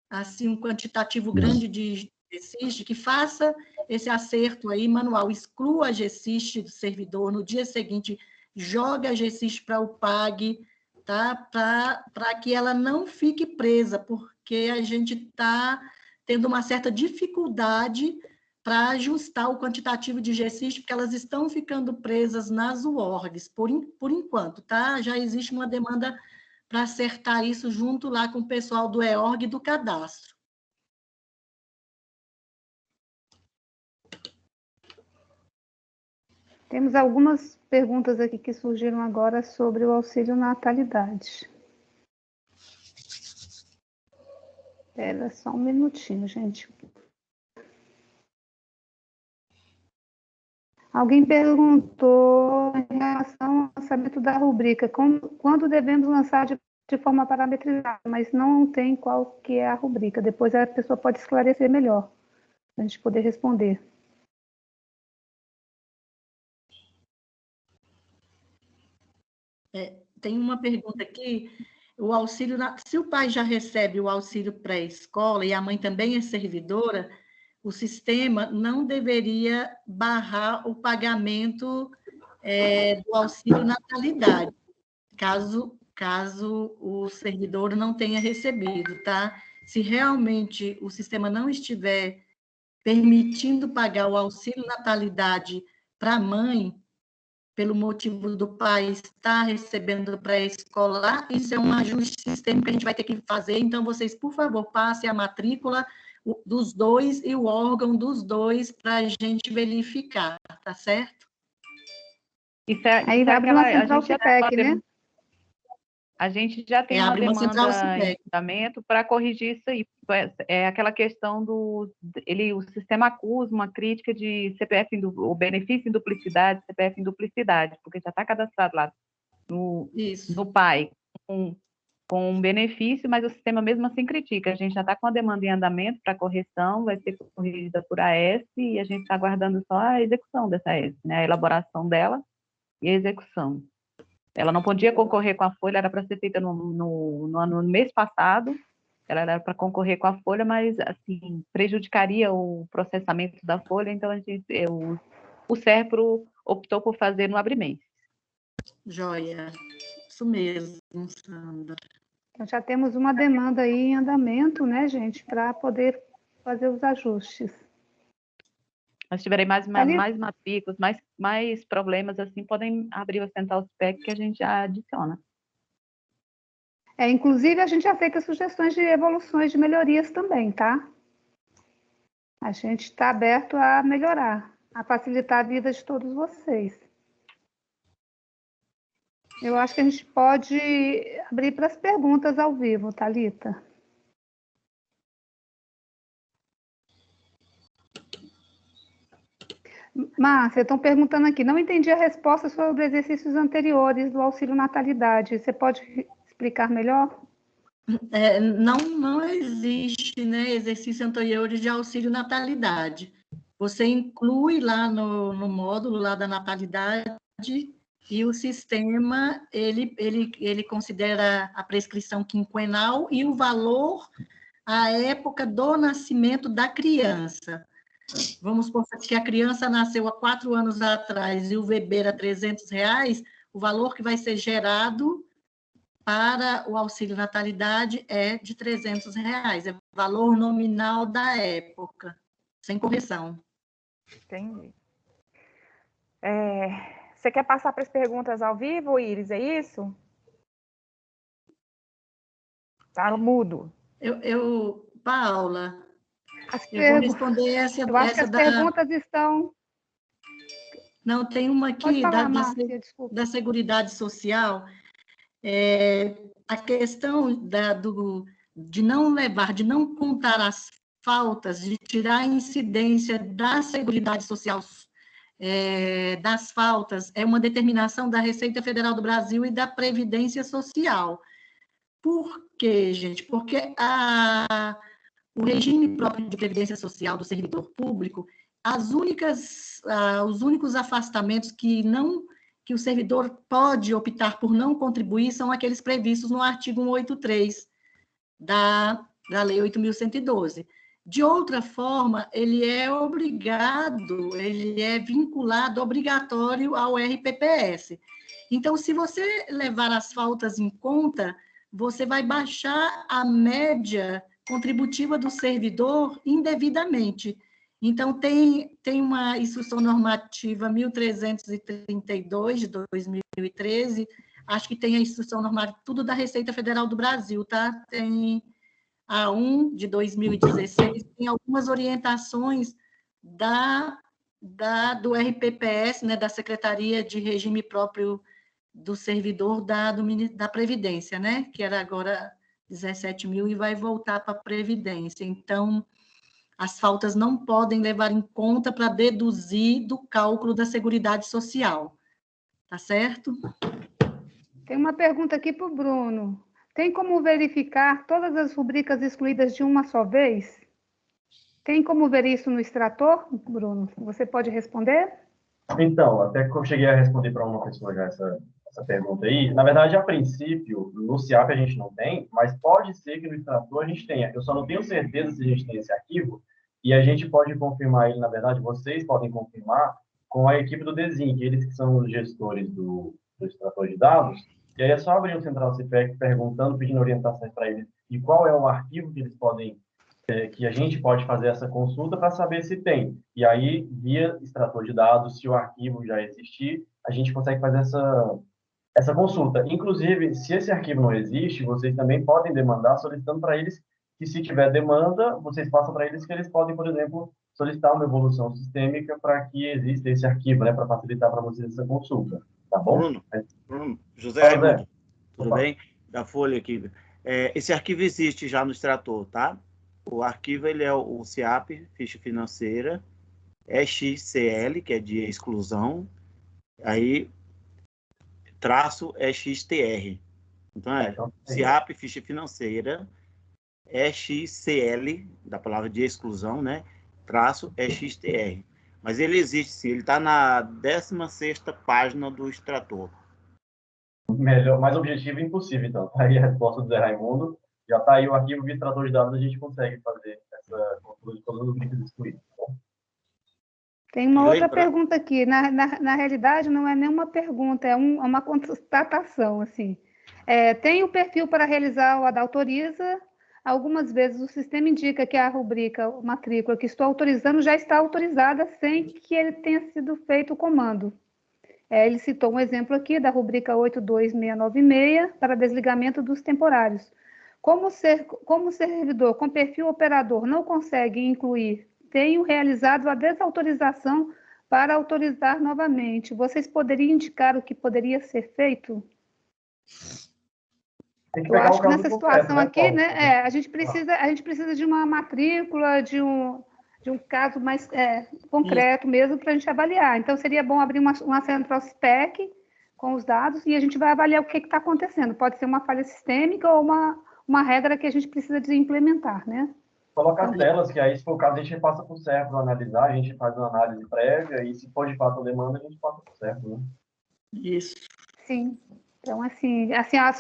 assim, um quantitativo grande de GSIST, que faça esse acerto aí manual, exclua a GSIST do servidor, no dia seguinte, joga a GSIST para o PAG, tá? Para que ela não fique presa, porque a gente está tendo uma certa dificuldade para ajustar o quantitativo de GSIST, porque elas estão ficando presas nas UORGs, por enquanto, tá? Já existe uma demanda para acertar isso junto lá com o pessoal do EORG e do cadastro. Temos algumas perguntas aqui que surgiram agora sobre o auxílio natalidade. Espera só um minutinho, gente. Alguém perguntou em relação ao lançamento da rubrica, quando devemos lançar de forma parametrizada, mas não tem qual que é a rubrica. Depois a pessoa pode esclarecer melhor, para a gente poder responder. Tem uma pergunta aqui, o auxílio, se o pai já recebe o auxílio pré-escola e a mãe também é servidora, o sistema não deveria barrar o pagamento do auxílio natalidade, caso o servidor não tenha recebido, tá? Se realmente o sistema não estiver permitindo pagar o auxílio natalidade para a mãe, pelo motivo do pai estar recebendo pré-escolar, isso é um ajuste sistêmico que a gente vai ter que fazer, então vocês, por favor, passem a matrícula dos dois e o órgão dos dois para a gente verificar, tá certo? Aí vai para uma central CPEC, né? A gente já tem uma demanda em andamento para corrigir isso aí. É aquela questão do... o sistema acusa uma crítica de CPF, o benefício em duplicidade, CPF em duplicidade, porque já está cadastrado lá no PAI com um benefício, mas o sistema mesmo assim critica. A gente já está com a demanda em andamento para correção, vai ser corrigida por AS e a gente está aguardando só a execução dessa AS, né? A elaboração dela e a execução. Ela não podia concorrer com a folha, era para ser feita no mês passado, ela era para concorrer com a folha, mas, assim, prejudicaria o processamento da folha, então o SERPRO optou por fazer no abrimento. Joia, isso mesmo, Sandra. Então, já temos uma demanda aí em andamento, né, gente, para poder fazer os ajustes. Mas se tiverem mais matrículas, mais problemas, assim, podem abrir o Central SPEC que a gente já adiciona. Inclusive, a gente aceita sugestões de evoluções, de melhorias também, tá? A gente está aberto a melhorar, a facilitar a vida de todos vocês. Eu acho que a gente pode abrir para as perguntas ao vivo, Thalita. Márcia, estão perguntando aqui, não entendi a resposta sobre exercícios anteriores do auxílio natalidade. Você pode explicar melhor? Não existe, né, exercícios anteriores de auxílio natalidade. Você inclui lá no módulo lá da natalidade e o sistema, ele considera a prescrição quinquenal e o valor à época do nascimento da criança. Vamos supor que a criança nasceu há 4 anos atrás e o bebê era R$300, o valor que vai ser gerado para o auxílio natalidade é de R$300, é o valor nominal da época, sem correção. Entendi. Você quer passar para as perguntas ao vivo, Iris, é isso? Tá mudo. Paula, eu vou responder essa, eu acho que as perguntas estão... Não, tem uma aqui falar, Márcia, da Seguridade Social. A questão de não levar, de não contar as faltas, de tirar a incidência da Seguridade Social das faltas, é uma determinação da Receita Federal do Brasil e da Previdência Social. Por quê, gente? Porque o regime próprio de previdência social do servidor público, os únicos afastamentos que o servidor pode optar por não contribuir são aqueles previstos no artigo 183 da Lei 8.112. De outra forma, ele é obrigado, ele é vinculado, obrigatório ao RPPS. Então, se você levar as faltas em conta, você vai baixar a média contributiva do servidor indevidamente. Então, tem uma instrução normativa 1332 de 2013, acho que tem a instrução normativa, tudo da Receita Federal do Brasil, tá? Tem a 1 de 2016, tem algumas orientações do RPPS, né, da Secretaria de Regime Próprio do Servidor da Previdência, né, que era agora 17 mil e vai voltar para a Previdência. Então, as faltas não podem levar em conta para deduzir do cálculo da Seguridade Social. Tá certo? Tem uma pergunta aqui para o Bruno. Tem como verificar todas as rubricas excluídas de uma só vez? Tem como ver isso no extrator, Bruno? Você pode responder? Então, até que eu cheguei a responder para uma pessoa já essa pergunta aí, na verdade, a princípio, no CIAP a gente não tem, mas pode ser que no extrator a gente tenha. Eu só não tenho certeza se a gente tem esse arquivo, e a gente pode confirmar ele, na verdade, vocês podem confirmar com a equipe do DESIN, eles que são os gestores do extrator de dados, e aí é só abrir o Central CPEC perguntando, pedindo orientações para eles, e qual é o arquivo que eles podem, que a gente pode fazer essa consulta para saber se tem. E aí, via extrator de dados, se o arquivo já existir, a gente consegue fazer essa consulta. Inclusive, se esse arquivo não existe, vocês também podem demandar, solicitando para eles que, se tiver demanda, vocês passam para eles que eles podem, por exemplo, solicitar uma evolução sistêmica para que exista esse arquivo, né, para facilitar para vocês essa consulta. Tá bom? Bruno, José Raimundo, tudo bem? Da Folha aqui. Esse arquivo existe já no extrator, tá? O arquivo ele é o CIAP, ficha financeira, EXCL, que é de exclusão, aí traço EXTR. Então, CIAP, ficha financeira, EXCL, da palavra de exclusão, né? Traço EXTR. Mas ele existe sim, ele está na 16ª página do extrator. Melhor, mais objetivo impossível, então. Aí a resposta do Zé Raimundo. Já está aí o arquivo de extrator de dados, a gente consegue fazer essa consulta de todos os links excluídos. Tá? Tem uma outra pergunta aqui. Na realidade, não é nenhuma pergunta, é uma constatação, assim. Tem o perfil para realizar o ADAutoriza. Algumas vezes o sistema indica que a rubrica matrícula que estou autorizando já está autorizada sem que ele tenha sido feito o comando. Ele citou um exemplo aqui da rubrica 82696 para desligamento dos temporários. Como o servidor com perfil operador não consegue incluir, tenho realizado a desautorização para autorizar novamente. Vocês poderiam indicar o que poderia ser feito? Eu acho que nessa situação aqui, né, a gente precisa de uma matrícula, de um caso mais concreto mesmo para a gente avaliar. Então, seria bom abrir uma central SPEC com os dados e a gente vai avaliar o que está acontecendo. Pode ser uma falha sistêmica ou uma regra que a gente precisa de implementar, né? Coloca as telas, que aí, se for o caso, a gente passa para o CERF para analisar, a gente faz uma análise prévia e, se for de fato a demanda, a gente passa para o CERF, né? Isso. Sim. Então, assim,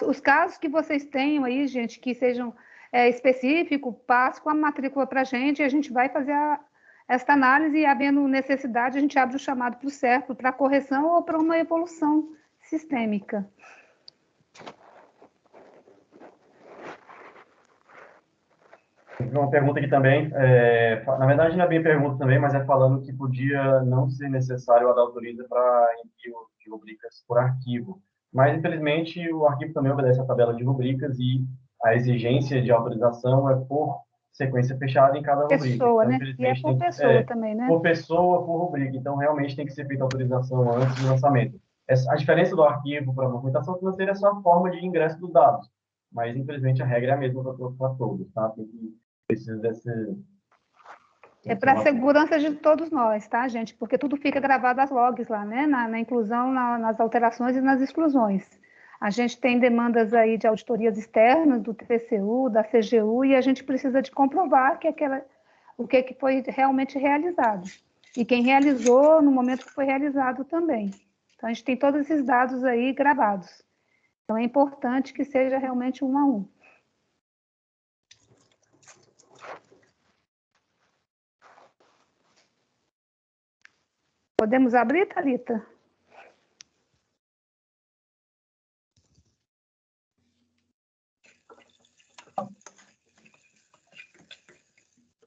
os casos que vocês tenham aí, gente, que sejam específicos, passe com a matrícula para a gente e a gente vai fazer esta análise e, havendo necessidade, a gente abre o chamado para o CERF, para correção ou para uma evolução sistêmica. Uma pergunta aqui também, na verdade não é bem pergunta também, mas é falando que podia não ser necessário o ADAutoriza para envio de rubricas por arquivo. Mas, infelizmente, o arquivo também obedece à tabela de rubricas e a exigência de autorização é por sequência fechada em cada rubrica. Pessoa, Então, né? E é por pessoa também, né? Por pessoa, por rubrica. Então, realmente tem que ser feita a autorização antes do lançamento. A diferença do arquivo para a movimentação financeira é só a forma de ingresso dos dados. Mas, infelizmente, a regra é a mesma para todos, tá? Precisa desse... É para a segurança de todos nós, tá, gente? Porque tudo fica gravado as logs lá, né? Na inclusão, nas alterações e nas exclusões. A gente tem demandas aí de auditorias externas, do TCU, da CGU, e a gente precisa de comprovar o que foi realmente realizado. E quem realizou no momento que foi realizado também. Então, a gente tem todos esses dados aí gravados. Então, é importante que seja realmente 1 a 1. Podemos abrir, Thalita?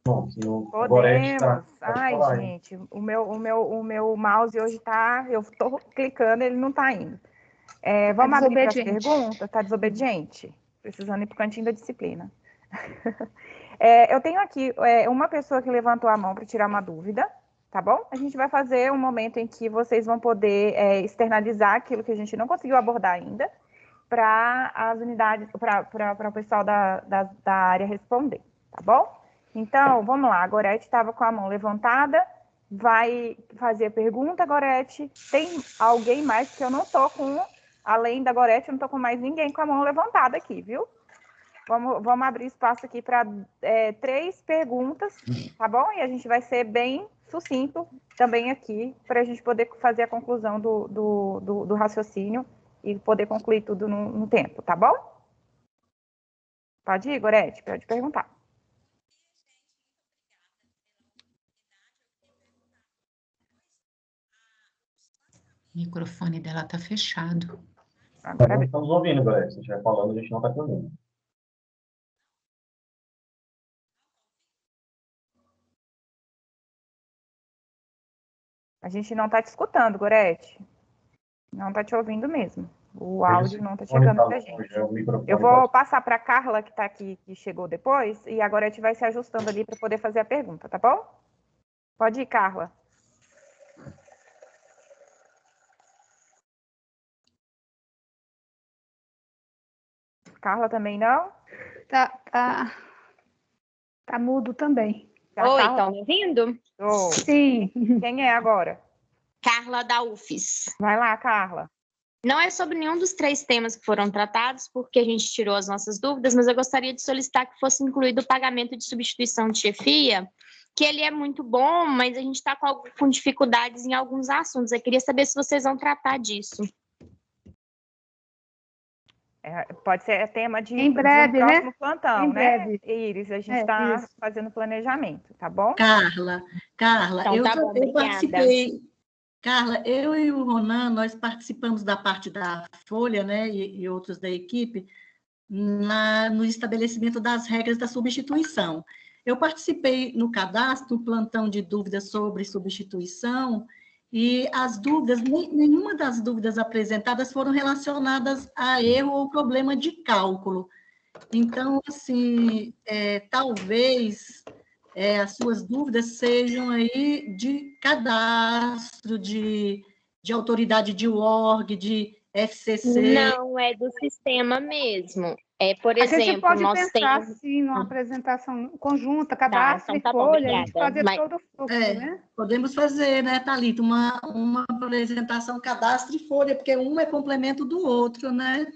Bom, se o Podemos. Gorete tá... Ai, gente, o meu mouse hoje tá... Eu estou clicando, ele não está indo. Vamos abrir para as perguntas? Está desobediente? Precisando ir para o cantinho da disciplina. Eu tenho aqui uma pessoa que levantou a mão para tirar uma dúvida, tá bom? A gente vai fazer um momento em que vocês vão poder externalizar aquilo que a gente não conseguiu abordar ainda para as unidades, para o pessoal da área responder, tá bom? Então, vamos lá, a Gorete estava com a mão levantada, vai fazer a pergunta, Gorete. Tem alguém mais que eu não estou com, além da Gorete, eu não estou com mais ninguém com a mão levantada aqui, viu? Vamos abrir espaço aqui para 3 perguntas, tá bom? E a gente vai ser bem sucinto também aqui, para a gente poder fazer a conclusão do raciocínio e poder concluir tudo no tempo, tá bom? Pode ir, Gorete, pode perguntar. O microfone dela está fechado. Agora não estamos ouvindo, galera. Se estiver falando, a gente não está ouvindo. A gente não está te escutando, Gorete. Não está te ouvindo mesmo. O áudio não está chegando para a gente. Eu vou passar para a Carla, que está aqui, que chegou depois, e a Gorete vai se ajustando ali para poder fazer a pergunta, tá bom? Pode ir, Carla. Carla também não? Tá mudo também. Oi, estão me ouvindo? Oh. Sim. Quem é agora? Carla da UFES. Vai lá, Carla. Não é sobre nenhum dos 3 temas que foram tratados, porque a gente tirou as nossas dúvidas, mas eu gostaria de solicitar que fosse incluído o pagamento de substituição de chefia, que ele é muito bom, mas a gente está com dificuldades em alguns assuntos. Eu queria saber se vocês vão tratar disso. Pode ser tema de em breve, um próximo né? plantão, em né? breve. Iris, a gente está fazendo planejamento, tá bom? Carla, então, tá bom, eu participei. Carla, eu e o Ronan, nós participamos da parte da Folha, né, e outros da equipe, no estabelecimento das regras da substituição. Eu participei no cadastro, no plantão de dúvidas sobre substituição, e as dúvidas, nenhuma das dúvidas apresentadas foram relacionadas a erro ou problema de cálculo. Então, assim, talvez as suas dúvidas sejam aí de cadastro, de autoridade de UORG, de FCC. Não, é do sistema mesmo. Por exemplo, a gente pode pensar, assim, numa apresentação conjunta, cadastro então, e folha, a gente fazer todo o fluxo, né? Podemos fazer, né, Thalita, uma apresentação cadastro e folha, porque um é complemento do outro, né?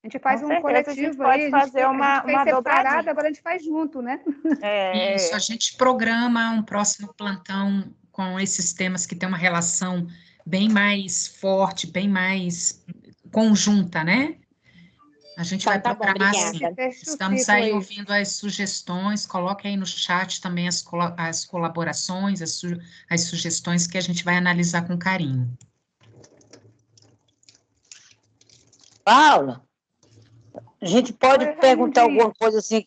A gente faz um coletivo, a gente pode fazer uma dobradinha. Agora a gente faz junto, né? Isso, a gente programa um próximo plantão com esses temas que tem uma relação bem mais forte, bem mais conjunta, né? A gente vai programar assim. Estamos aí ouvindo as sugestões, coloque aí no chat também as colaborações, as sugestões que a gente vai analisar com carinho. Paula, a gente pode perguntar alguma coisa assim,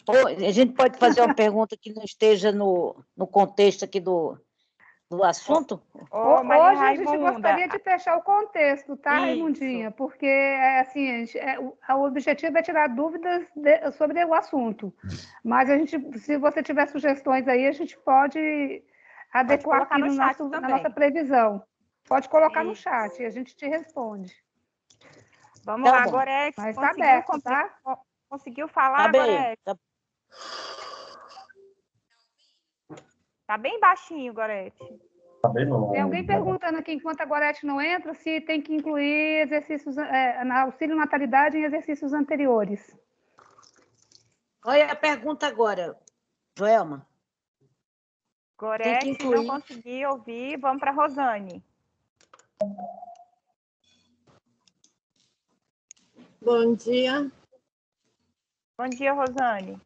a gente pode fazer uma pergunta que não esteja no contexto aqui do assunto? Hoje a gente gostaria de fechar o contexto, tá, Raimundinha? Porque assim, o objetivo é tirar dúvidas sobre o assunto. Mas se você tiver sugestões aí, a gente pode adequar aqui na nossa previsão. Pode colocar no chat e a gente te responde. Vamos lá, Gorete. Mas está aberto, tá? Conseguiu falar, Gorete? Tá bem baixinho, Gorete. Tá bem longe. Tem alguém perguntando aqui, enquanto a Gorete não entra, se tem que incluir exercícios, auxílio natalidade em exercícios anteriores. Olha a pergunta agora, Joelma. Gorete, não consegui ouvir. Vamos para a Rosane. Bom dia. Bom dia, Rosane.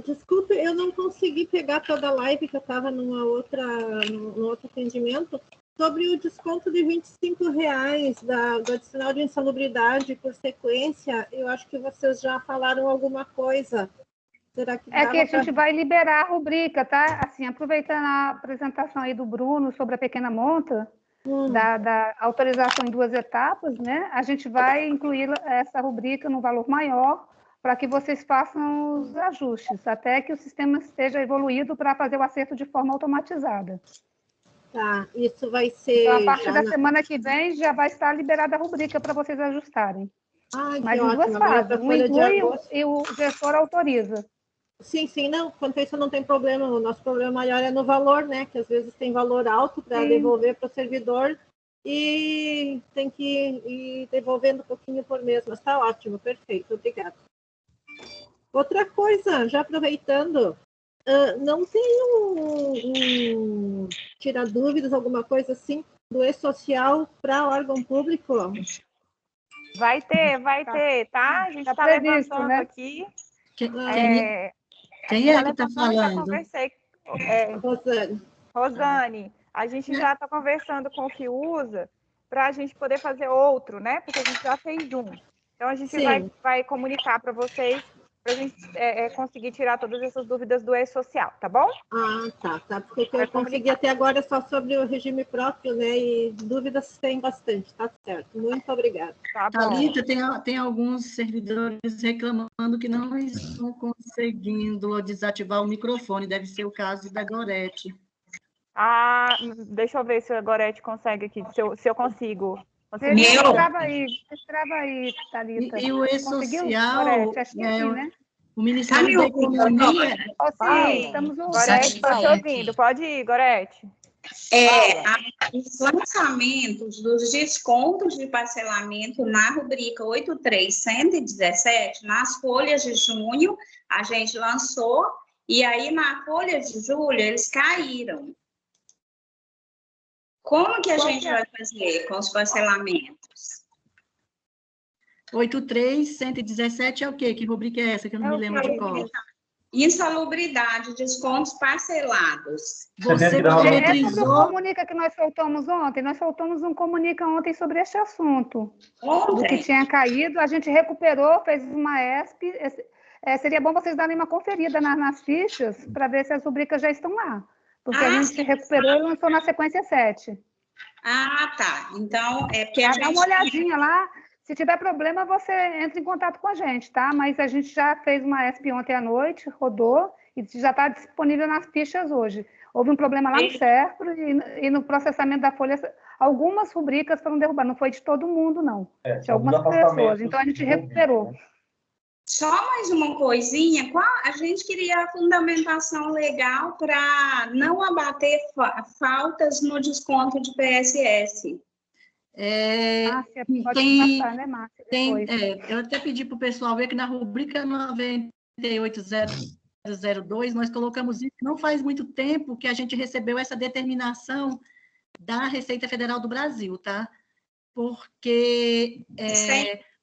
Desculpe, eu não consegui pegar toda a live, que eu estava num outro atendimento, sobre o desconto de R$25 do adicional de insalubridade por sequência. Eu acho que vocês já falaram alguma coisa. Será que que a gente vai liberar a rubrica, tá? Assim, aproveitando a apresentação aí do Bruno sobre a pequena monta, da autorização em 2 etapas, né? A gente vai incluir essa rubrica no valor maior, para que vocês façam os ajustes, até que o sistema esteja evoluído para fazer o acerto de forma automatizada. Tá, isso vai ser... Então, a partir da semana que vem, já vai estar liberada a rubrica para vocês ajustarem. Mas em 2 fases, um inclui e o gestor autoriza. Sim, não, quanto a isso não tem problema, o nosso problema maior é no valor, né, que às vezes tem valor alto para devolver para o servidor e tem que ir devolvendo um pouquinho por mês, mas está ótimo, perfeito, obrigada. Outra coisa, já aproveitando, não tem tirar dúvidas, alguma coisa assim, do e-social para órgão público? Vai ter, tá? A gente está levantando, né? Aqui. Quem é que está falando? Rosane, a gente já está conversando com o Fiuza para a gente poder fazer outro, né? Porque a gente já fez um. Então, a gente vai comunicar para vocês, para a gente conseguir tirar todas essas dúvidas do e-social, tá bom? Tá. Porque o que eu consegui até agora é só sobre o regime próprio, né? E dúvidas tem bastante, tá certo. Muito obrigada. Tá bom. Thalita, tem alguns servidores reclamando que não estão conseguindo desativar o microfone. Deve ser o caso da Gorete. Deixa eu ver se a Gorete consegue aqui, se eu consigo. Trava aí, Thalita. E o e-social, né? o Ministério da Economia... Estamos ouvindo. Gorete, estou te ouvindo. Pode ir, Gorete. Os lançamentos dos descontos de parcelamento na rubrica 83.117, nas folhas de junho, a gente lançou, e aí na folha de julho eles caíram. Como que a gente vai fazer com os parcelamentos? 83.117 é o quê? Que rubrica é essa que eu não me lembro de qual? Insalubridade, descontos parcelados. Você parametrizou... do comunica que nós soltamos ontem? Nós soltamos um comunica ontem sobre este assunto. Do que tinha caído, a gente recuperou, fez uma ESP. Seria bom vocês darem uma conferida nas fichas para ver se as rubricas já estão lá. Porque a gente recuperou e lançou na sequência 7. Tá. Então, é porque a gente... Dá uma olhadinha lá. Se tiver problema, você entra em contato com a gente, tá? Mas a gente já fez uma ESP ontem à noite, rodou, e já está disponível nas fichas hoje. Houve um problema lá no SERPRO e no processamento da folha, algumas rubricas foram derrubadas. Não foi de todo mundo, não. De algumas pessoas. Então, a gente recuperou. Só mais uma coisinha, a gente queria a fundamentação legal para não abater faltas no desconto de PSS. Eu até pedi para o pessoal ver que na rubrica 98002 nós colocamos isso. Não faz muito tempo que a gente recebeu essa determinação da Receita Federal do Brasil, tá? Porque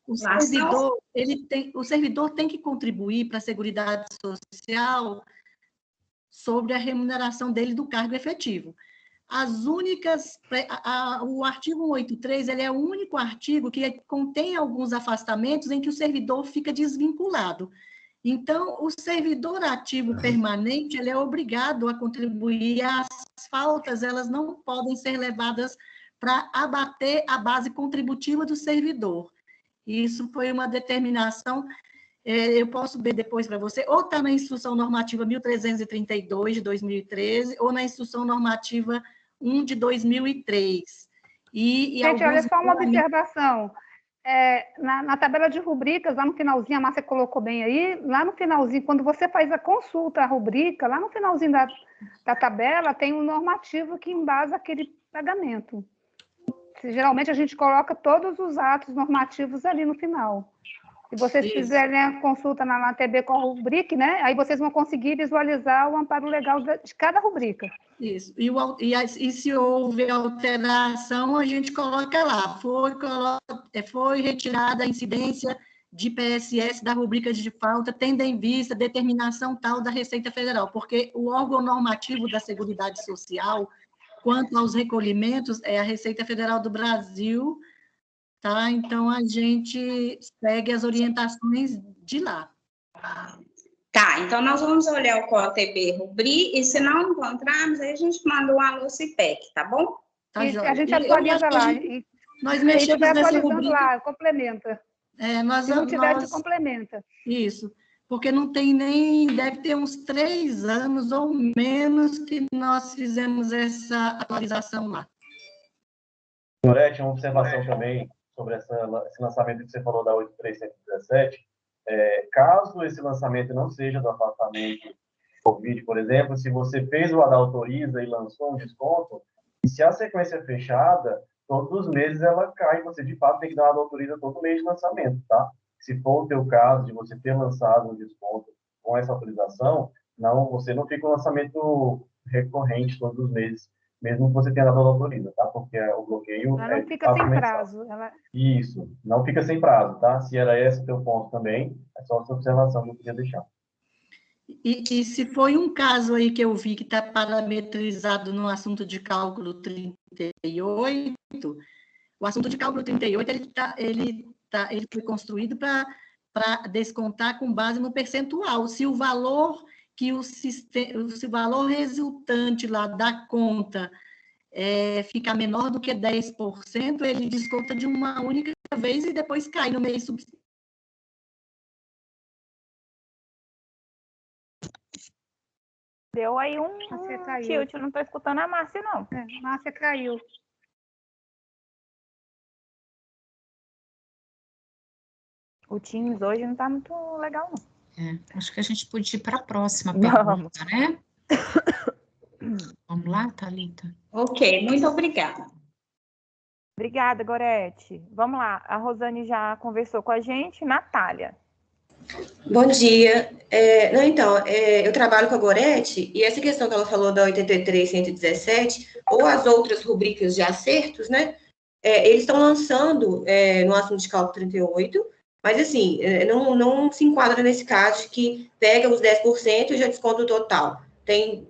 o servidor tem que contribuir para a Seguridade Social sobre a remuneração dele do cargo efetivo. As únicas, o artigo 183, ele é o único artigo que contém alguns afastamentos em que o servidor fica desvinculado. Então, o servidor ativo permanente, ele é obrigado a contribuir, as faltas, elas não podem ser levadas para abater a base contributiva do servidor. Isso foi uma determinação, eu posso ver depois para você, ou está na Instrução Normativa 1332, de 2013, ou na Instrução Normativa 1, de 2003. Gente, olha só uma observação. Na tabela de rubricas, lá no finalzinho, a Márcia colocou bem aí, lá no finalzinho, quando você faz a consulta à rubrica, lá no finalzinho da tabela, tem um normativo que embasa aquele pagamento. Geralmente, a gente coloca todos os atos normativos ali no final. Se vocês fizerem a consulta na TB com a rubrica, né, aí vocês vão conseguir visualizar o amparo legal de cada rubrica. Isso. E se houver alteração, a gente coloca lá. Foi retirada a incidência de PSS da rubrica de falta, tendo em vista a determinação tal da Receita Federal, porque o órgão normativo da Seguridade Social, quanto aos recolhimentos, é a Receita Federal do Brasil, tá? Então, a gente segue as orientações de lá. Tá, então nós vamos olhar o COTB Rubri, e se não encontrarmos, aí a gente manda um alô CIPEC, tá bom? Tá, a gente atualiza lá. Nós mexemos nessa rubrica. Lá, complementa. Se não tiver, a gente complementa. Isso, porque não tem nem, deve ter uns 3 anos ou menos que nós fizemos essa atualização lá. Gorete, uma observação também sobre esse lançamento que você falou da 83117. Caso esse lançamento não seja do afastamento Covid, por exemplo, se você fez o ADA autoriza e lançou um desconto, e se a sequência é fechada, todos os meses ela cai, você de fato tem que dar uma autoriza todo mês de lançamento, tá? Se for o teu caso de você ter lançado um desconto com essa autorização, você não fica um lançamento recorrente todos os meses, mesmo que você tenha dado a autoriza, tá? Porque o bloqueio ela não fica sem prazo. Isso, não fica sem prazo, tá? Se era esse o teu ponto também, é só essa observação que eu queria deixar. E se foi um caso aí que eu vi que está parametrizado no assunto de cálculo 38, o assunto de cálculo 38, ele foi construído para descontar com base no percentual. Se o valor que se o valor resultante lá da conta fica menor do que 10%, ele desconta de uma única vez e depois cai no mês subsequente. Deu aí um tilt, eu não estou escutando a Márcia, não. Márcia caiu. O Teams hoje não está muito legal, não. Acho que a gente podia ir para a próxima pergunta, né? Vamos lá, Thalita? Ok, muito obrigada. Obrigada, Gorete. Vamos lá, a Rosane já conversou com a gente. Natália. Bom dia. Eu trabalho com a Gorete, e essa questão que ela falou da 83.117, ou as outras rubricas de acertos, né? Eles estão lançando no assunto de cálculo 38, mas, assim, não se enquadra nesse caso de que pega os 10% e já desconta o total. Tem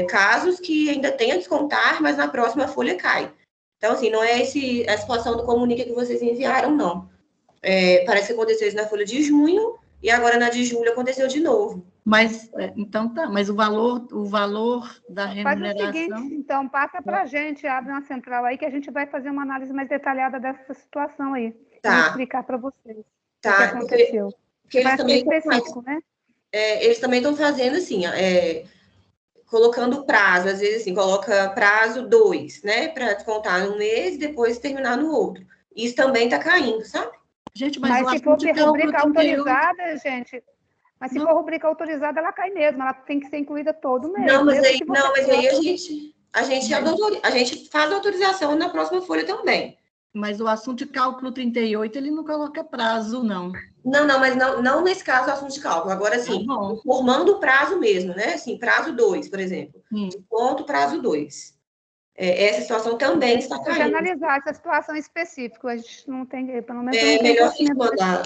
casos que ainda tem a descontar, mas na próxima folha cai. Então, assim, não é a situação do comunica que vocês enviaram, não. Parece que aconteceu isso na folha de junho, e agora na de julho aconteceu de novo. Mas, então tá, mas o valor da remuneração... Faz o seguinte, então, passa para a gente, abre uma central aí, que a gente vai fazer uma análise mais detalhada dessa situação aí. Vou explicar para vocês o que aconteceu. Porque eles também eles também estão fazendo assim, colocando prazo, às vezes assim, coloca prazo 2, né, para descontar num mês e depois terminar no outro. Isso também está caindo, sabe? Gente, mas se for rubrica autorizada, gente, mas se for rubrica autorizada, ela cai mesmo, ela tem que ser incluída todo mês. Não, mas aí a gente faz a autorização na próxima folha também. Mas o assunto de cálculo 38, ele não coloca prazo, não. Não, mas não nesse caso o assunto de cálculo. Agora, assim, formando o prazo mesmo, né? Assim, prazo 2, por exemplo. Ponto prazo 2. Essa situação também está caindo. Se analisar essa situação específica, a gente não tem, pelo menos não tem melhor que mandar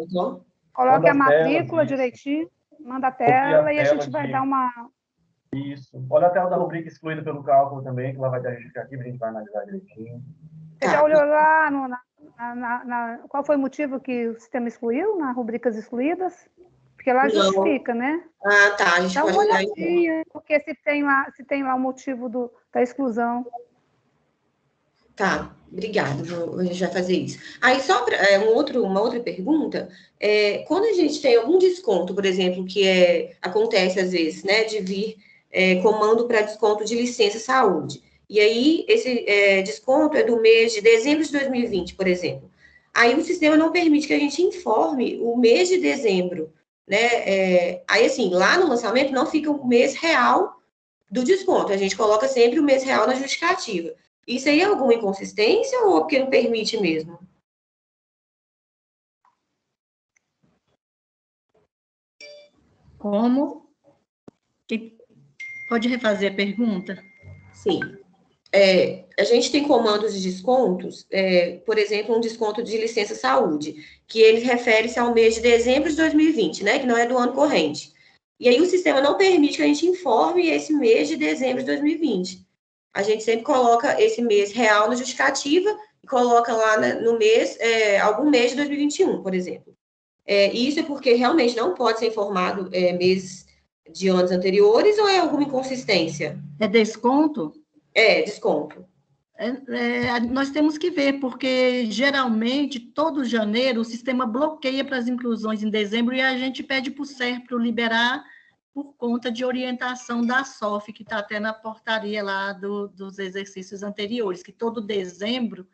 não. Coloque a matrícula direitinho, manda a tela e a gente vai dar uma... Isso. Olha a tela da rubrica excluída pelo cálculo também, que ela vai ter a justificativa, a gente vai analisar direitinho. Você já olhou lá qual foi o motivo que o sistema excluiu, nas rubricas excluídas? Porque lá Não. justifica, né? Ah, tá. A gente Dá pode uma olhar então. olhadinha, porque se tem lá o motivo da exclusão. Tá, obrigada. A gente vai fazer isso. Aí, só pra, uma outra pergunta, quando a gente tem algum desconto, por exemplo, que acontece às vezes, né, de vir comando para desconto de licença saúde, e aí esse desconto é do mês de dezembro de 2020, por exemplo. Aí o sistema não permite que a gente informe o mês de dezembro, né? Aí, assim, lá no lançamento não fica o mês real do desconto, a gente coloca sempre o mês real na justificativa. Isso aí é alguma inconsistência ou porque não permite mesmo? Como? Pode refazer a pergunta? Sim. A gente tem comandos de descontos, por exemplo, um desconto de licença saúde, que ele refere-se ao mês de dezembro de 2020, né, que não é do ano corrente. E aí o sistema não permite que a gente informe esse mês de dezembro de 2020. A gente sempre coloca esse mês real na justificativa e coloca lá no mês, algum mês de 2021, por exemplo. Isso é porque realmente não pode ser informado meses de anos anteriores ou é alguma inconsistência? É desconto? Desconto. Nós temos que ver, porque geralmente, todo janeiro, o sistema bloqueia para as inclusões em dezembro e a gente pede para o SERPRO liberar por conta de orientação da SOF, que está até na portaria lá dos exercícios anteriores, que todo dezembro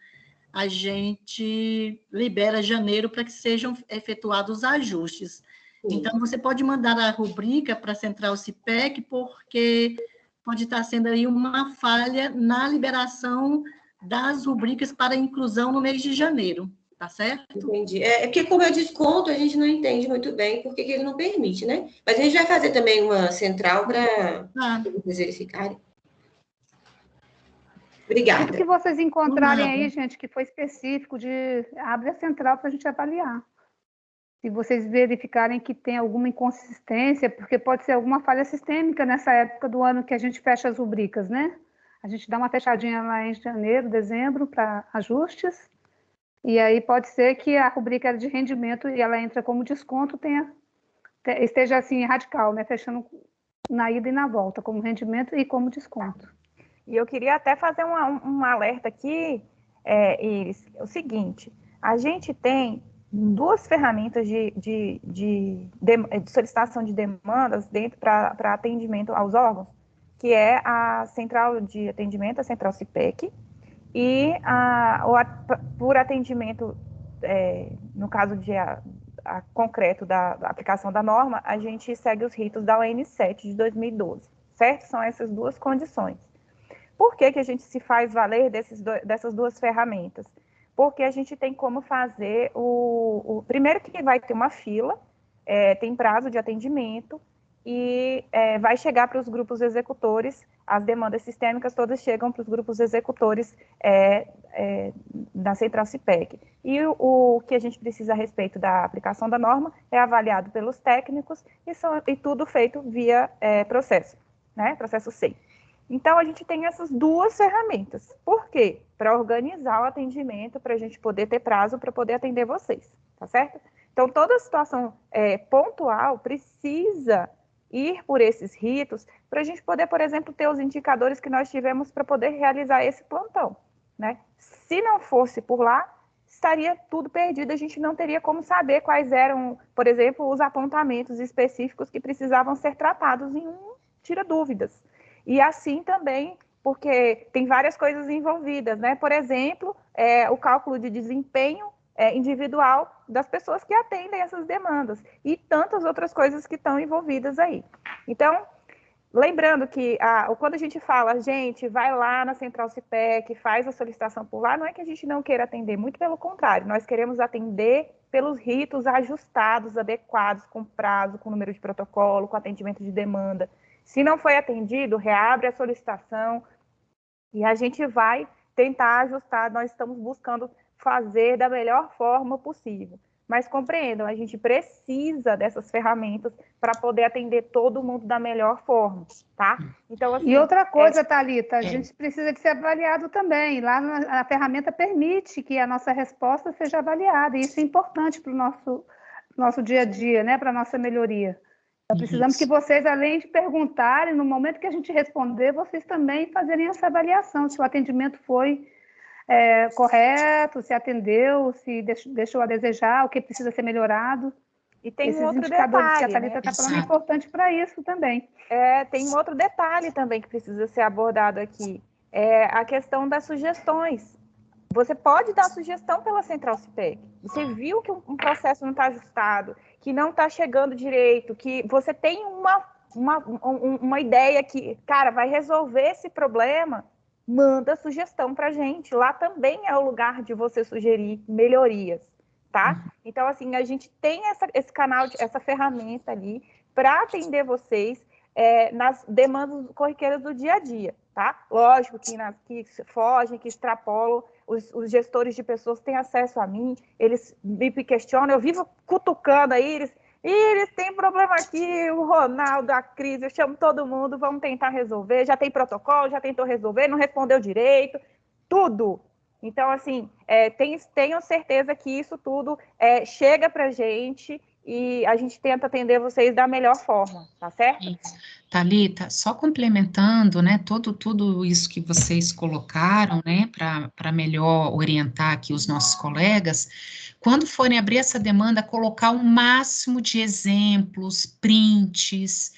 a gente libera janeiro para que sejam efetuados os ajustes. Sim. Então, você pode mandar a rubrica para a Central CIPEC, porque pode estar sendo aí uma falha na liberação das rubricas para inclusão no mês de janeiro, tá certo? Entendi. Porque como é desconto, a gente não entende muito bem por que ele não permite, né? Mas a gente vai fazer também uma central para vocês verificarem. Obrigada. Tudo que vocês encontrarem aí, gente, que foi específico, abre a central para a gente avaliar. Se vocês verificarem que tem alguma inconsistência, porque pode ser alguma falha sistêmica nessa época do ano que a gente fecha as rubricas, né? A gente dá uma fechadinha lá em janeiro, dezembro, para ajustes, e aí pode ser que a rubrica era de rendimento e ela entra como desconto, esteja assim, radical, né? Fechando na ida e na volta, como rendimento e como desconto. E eu queria até fazer um alerta aqui, Iris, o seguinte, a gente tem duas ferramentas de solicitação de demandas para atendimento aos órgãos, que é a Central de Atendimento, a Central CIPEC, e por atendimento, no caso concreto da aplicação da norma, a gente segue os ritos da ON7 de 2012, certo? São essas duas condições. Por que a gente se faz valer dessas duas ferramentas? Porque a gente tem como fazer primeiro que vai ter uma fila, tem prazo de atendimento e vai chegar para os grupos executores, as demandas sistêmicas todas chegam para os grupos executores da Central CIPEC. E o que a gente precisa a respeito da aplicação da norma é avaliado pelos técnicos e tudo feito via processo, né? Processo SEI. Então, a gente tem essas duas ferramentas. Por quê? Para organizar o atendimento, para a gente poder ter prazo para poder atender vocês, tá certo? Então, toda situação pontual precisa ir por esses ritos para a gente poder, por exemplo, ter os indicadores que nós tivemos para poder realizar esse plantão, né? Se não fosse por lá, estaria tudo perdido, a gente não teria como saber quais eram, por exemplo, os apontamentos específicos que precisavam ser tratados em um tira-dúvidas. E assim também, porque tem várias coisas envolvidas, né? Por exemplo, o cálculo de desempenho individual das pessoas que atendem essas demandas e tantas outras coisas que estão envolvidas aí. Então, lembrando que quando a gente fala, gente, vai lá na Central CIPEC, faz a solicitação por lá, não é que a gente não queira atender, muito pelo contrário, nós queremos atender pelos ritos ajustados, adequados, com prazo, com número de protocolo, com atendimento de demanda. Se não foi atendido, reabre a solicitação e a gente vai tentar ajustar. Nós estamos buscando fazer da melhor forma possível. Mas compreendam, a gente precisa dessas ferramentas para poder atender todo mundo da melhor forma, tá? Então, assim, e outra coisa, Thalita, a gente precisa de ser avaliado também. Lá a ferramenta permite que a nossa resposta seja avaliada, e isso é importante para o nosso nosso dia a dia, né, para a nossa melhoria. Então, precisamos que vocês, além de perguntarem, no momento que a gente responder, vocês também fazerem essa avaliação, se o atendimento foi correto, se atendeu, se deixou a desejar, o que precisa ser melhorado. E tem Esses um outro indicadores detalhe, que a Thalita está falando é importante para isso também. Tem um outro detalhe também que precisa ser abordado aqui, é a questão das sugestões. Você pode dar sugestão pela Central CIPEC. Você viu que um processo não está ajustado, que não está chegando direito, que você tem uma ideia que, cara, vai resolver esse problema, manda sugestão para a gente. Lá também é o lugar de você sugerir melhorias, tá? Então, assim, a gente tem esse canal, essa ferramenta ali para atender vocês nas demandas corriqueiras do dia a dia, tá? Lógico que fogem, que extrapolam, os gestores de pessoas têm acesso a mim, eles me questionam, eu vivo cutucando aí, eles têm problema aqui, o Ronaldo, a Cris, eu chamo todo mundo, vamos tentar resolver, já tem protocolo, já tentou resolver, não respondeu direito, tudo. Então, assim, tenho certeza que isso tudo chega para a gente e a gente tenta atender vocês da melhor forma, tá certo? Thalita, só complementando, né, tudo isso que vocês colocaram, né, para melhor orientar aqui os nossos colegas, quando forem abrir essa demanda, colocar o máximo de exemplos, prints,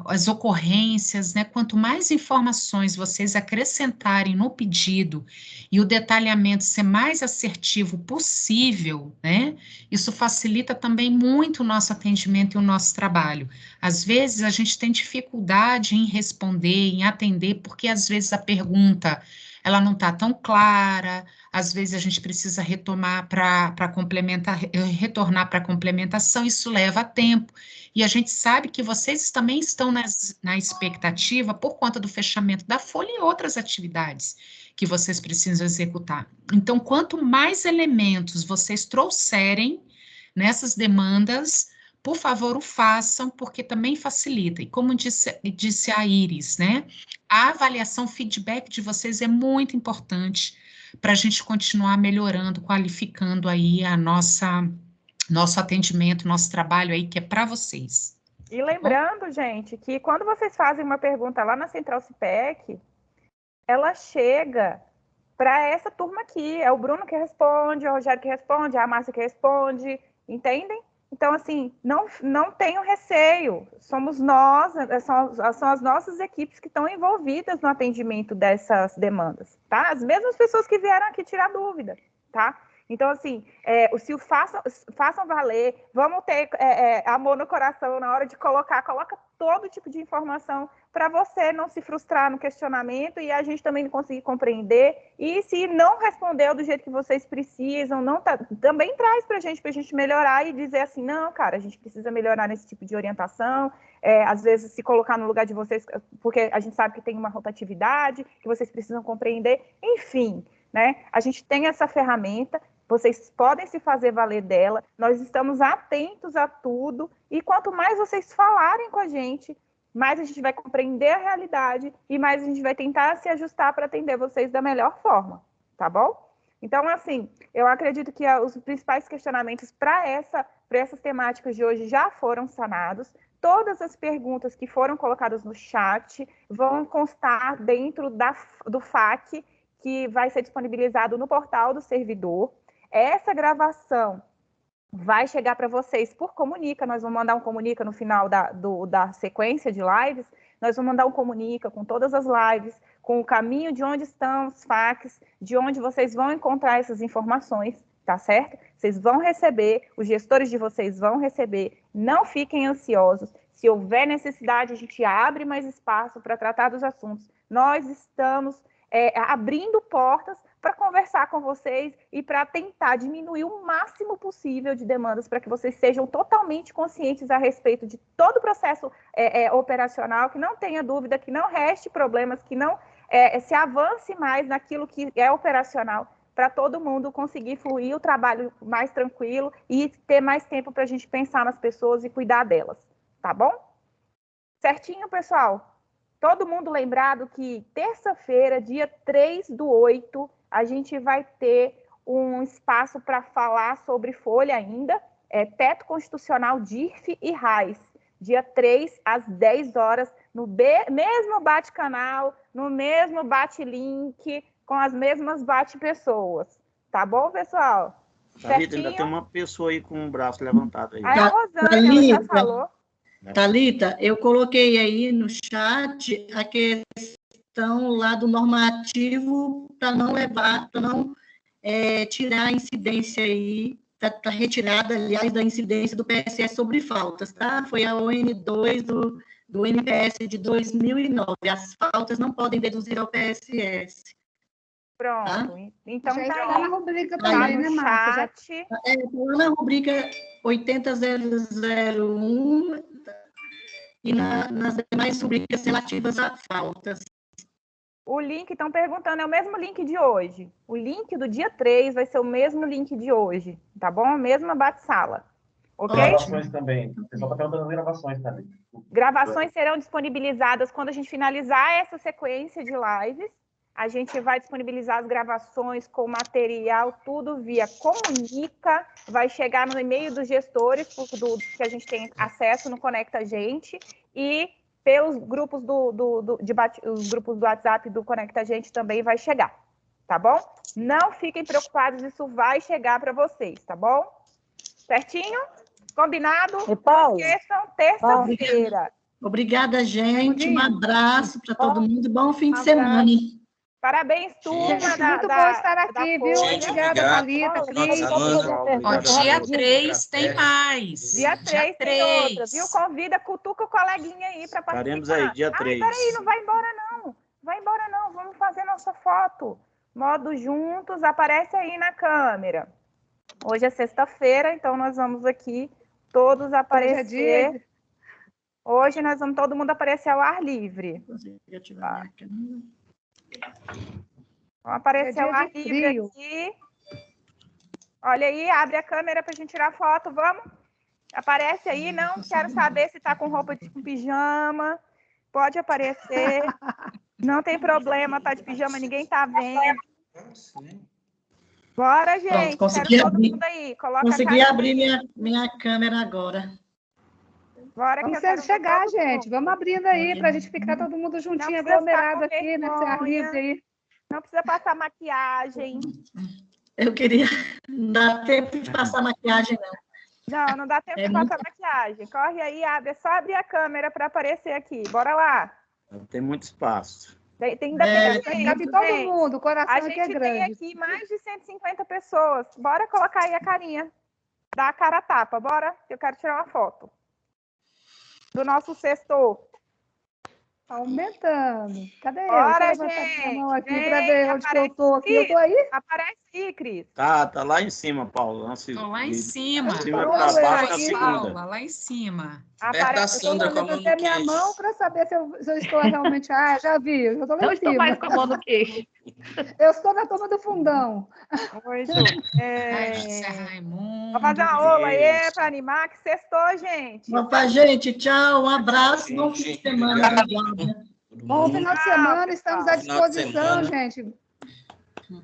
as ocorrências, né, quanto mais informações vocês acrescentarem no pedido e o detalhamento ser mais assertivo possível, né, isso facilita também muito o nosso atendimento e o nosso trabalho. Às vezes a gente tem dificuldade em responder, em atender, porque às vezes a pergunta ela não está tão clara, às vezes a gente precisa retornar para a complementação, isso leva tempo, e a gente sabe que vocês também estão na expectativa por conta do fechamento da folha e outras atividades que vocês precisam executar. Então, quanto mais elementos vocês trouxerem nessas demandas, por favor, o façam, porque também facilita. E como disse a Iris, né, a avaliação, feedback de vocês é muito importante para a gente continuar melhorando, qualificando aí nosso atendimento, nosso trabalho aí, que é para vocês. E lembrando, gente, que quando vocês fazem uma pergunta lá na Central CIPEC, ela chega para essa turma aqui. É o Bruno que responde, é o Rogério que responde, é a Márcia que responde, entendem? Então, assim, não tenham receio, somos nós, são as nossas equipes que estão envolvidas no atendimento dessas demandas, tá? As mesmas pessoas que vieram aqui tirar dúvida, tá? Então, assim, façam valer, vamos ter amor no coração na hora de coloca todo tipo de informação para você não se frustrar no questionamento e a gente também conseguir compreender. E se não respondeu do jeito que vocês precisam, também traz para a gente melhorar e dizer assim, não, cara, a gente precisa melhorar nesse tipo de orientação, às vezes se colocar no lugar de vocês, porque a gente sabe que tem uma rotatividade, que vocês precisam compreender, enfim, né? A gente tem essa ferramenta, vocês podem se fazer valer dela, nós estamos atentos a tudo, e quanto mais vocês falarem com a gente, mais a gente vai compreender a realidade e mais a gente vai tentar se ajustar para atender vocês da melhor forma, tá bom? Então, assim, eu acredito que os principais questionamentos para essas temáticas de hoje já foram sanados. Todas as perguntas que foram colocadas no chat vão constar dentro do FAQ, que vai ser disponibilizado no portal do servidor. Essa gravação vai chegar para vocês por comunica, nós vamos mandar um comunica no final da sequência de lives, nós vamos mandar um comunica com todas as lives, com o caminho de onde estão os FAQs, de onde vocês vão encontrar essas informações, tá certo? Vocês vão receber, os gestores de vocês vão receber, não fiquem ansiosos, se houver necessidade, a gente abre mais espaço para tratar dos assuntos. Nós estamos abrindo portas para conversar com vocês e para tentar diminuir o máximo possível de demandas para que vocês sejam totalmente conscientes a respeito de todo o processo operacional, que não tenha dúvida, que não reste problemas, que não se avance mais naquilo que é operacional, para todo mundo conseguir fluir o trabalho mais tranquilo e ter mais tempo para a gente pensar nas pessoas e cuidar delas, tá bom? Certinho, pessoal? Todo mundo lembrado que terça-feira, dia 3/8, a gente vai ter um espaço para falar sobre folha ainda. Teto Constitucional DIRF e RAIS, dia 3, às 10 horas, no mesmo bate-canal, no mesmo bate-link, com as mesmas bate-pessoas. Tá bom, pessoal? Thalita, ainda tem uma pessoa aí com o braço levantado aí. A Rosângela, ela já falou. Thalita, eu coloquei aí no chat a questão lá do normativo para não levar, para não tirar a incidência aí, da retirada, aliás, da incidência do PSS sobre faltas, tá? Foi a ON2 do NPS de 2009. As faltas não podem deduzir ao PSS. Pronto. Tá? Então, já tá está na rubrica também, né, Márcia? Está na rubrica 80001 e nas demais rubricas relativas a faltas. O link, estão perguntando, é o mesmo link de hoje. O link do dia 3 vai ser o mesmo link de hoje, tá bom? A mesma bate-sala. Ok? Gravações também. O pessoal está perguntando as gravações também. Gravações serão disponibilizadas quando a gente finalizar essa sequência de lives. A gente vai disponibilizar as gravações com material, tudo via Comunica, vai chegar no e-mail dos gestores, que a gente tem acesso no Conecta Gente, e pelos grupos os grupos do WhatsApp do Conecta Gente também vai chegar, tá bom? Não fiquem preocupados, isso vai chegar para vocês, tá bom? Certinho? Combinado? Não esqueçam, terça-feira. Obrigada, gente. Um abraço para todo mundo. Bom fim de semana. Parabéns, turma. Muito bom estar aqui, viu? Obrigada, Thalita, Cris. Dia 3 tem mais. Dia 3 tem outra, viu? Convida, cutuca o coleguinha aí para participar. Estaremos aí, dia 3. Peraí, não vai embora, não. Vai embora, não. Vamos fazer nossa foto. Modo juntos, aparece aí na câmera. Hoje é sexta-feira, então nós vamos aqui todos aparecer. Hoje nós vamos todo mundo aparecer ao ar livre. Tá. Vamos aparecer ao ar livre aqui. Olha aí, abre a câmera para a gente tirar foto, vamos? Aparece aí, não quero saber se está com roupa de pijama. Pode aparecer. Não tem problema, tá de pijama, ninguém tá vendo. Bora, gente. Pronto, consegui abrir minha câmera agora. Bora, vamos chegar, gente. Vamos abrindo aí para a gente ficar todo mundo juntinho, aglomerado aqui, nesse ar livre aí. Não precisa passar maquiagem. Eu queria... Não dá tempo de passar maquiagem, não. Não dá tempo de passar maquiagem. Corre aí, abre. É só abrir a câmera para aparecer aqui. Bora lá. Tem muito espaço. Cabe todo mundo, o coração aqui é grande. A gente tem aqui mais de 150 pessoas. Bora colocar aí a carinha. Dá a cara a tapa. Bora, que eu quero tirar uma foto. Do nosso sexto. Aumentando. Cadê Bora, eu? Gente. A mão aqui para ver onde que eu tô aqui. Eu tô aí? Aparece aí, Cris. Tá lá em cima, Paulo. Lá em cima. Paula, lá em cima. Perto da Sandra com a mão no queixo. Minha mão para saber se eu estou realmente... já vi. Eu tô lá Não em cima. estou mais com a mão no queixo. Eu estou na turma do fundão. Vou fazer uma ola aí para animar, que sextou, gente. Opa, gente, tchau, um abraço, bom fim de semana. Bom final de semana, estamos à disposição, gente.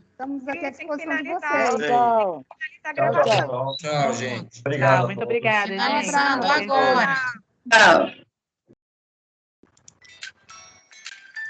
Estamos aqui à disposição de vocês. Tchau, gente. Obrigado. Muito obrigada, gente. Finalizando agora. Tchau.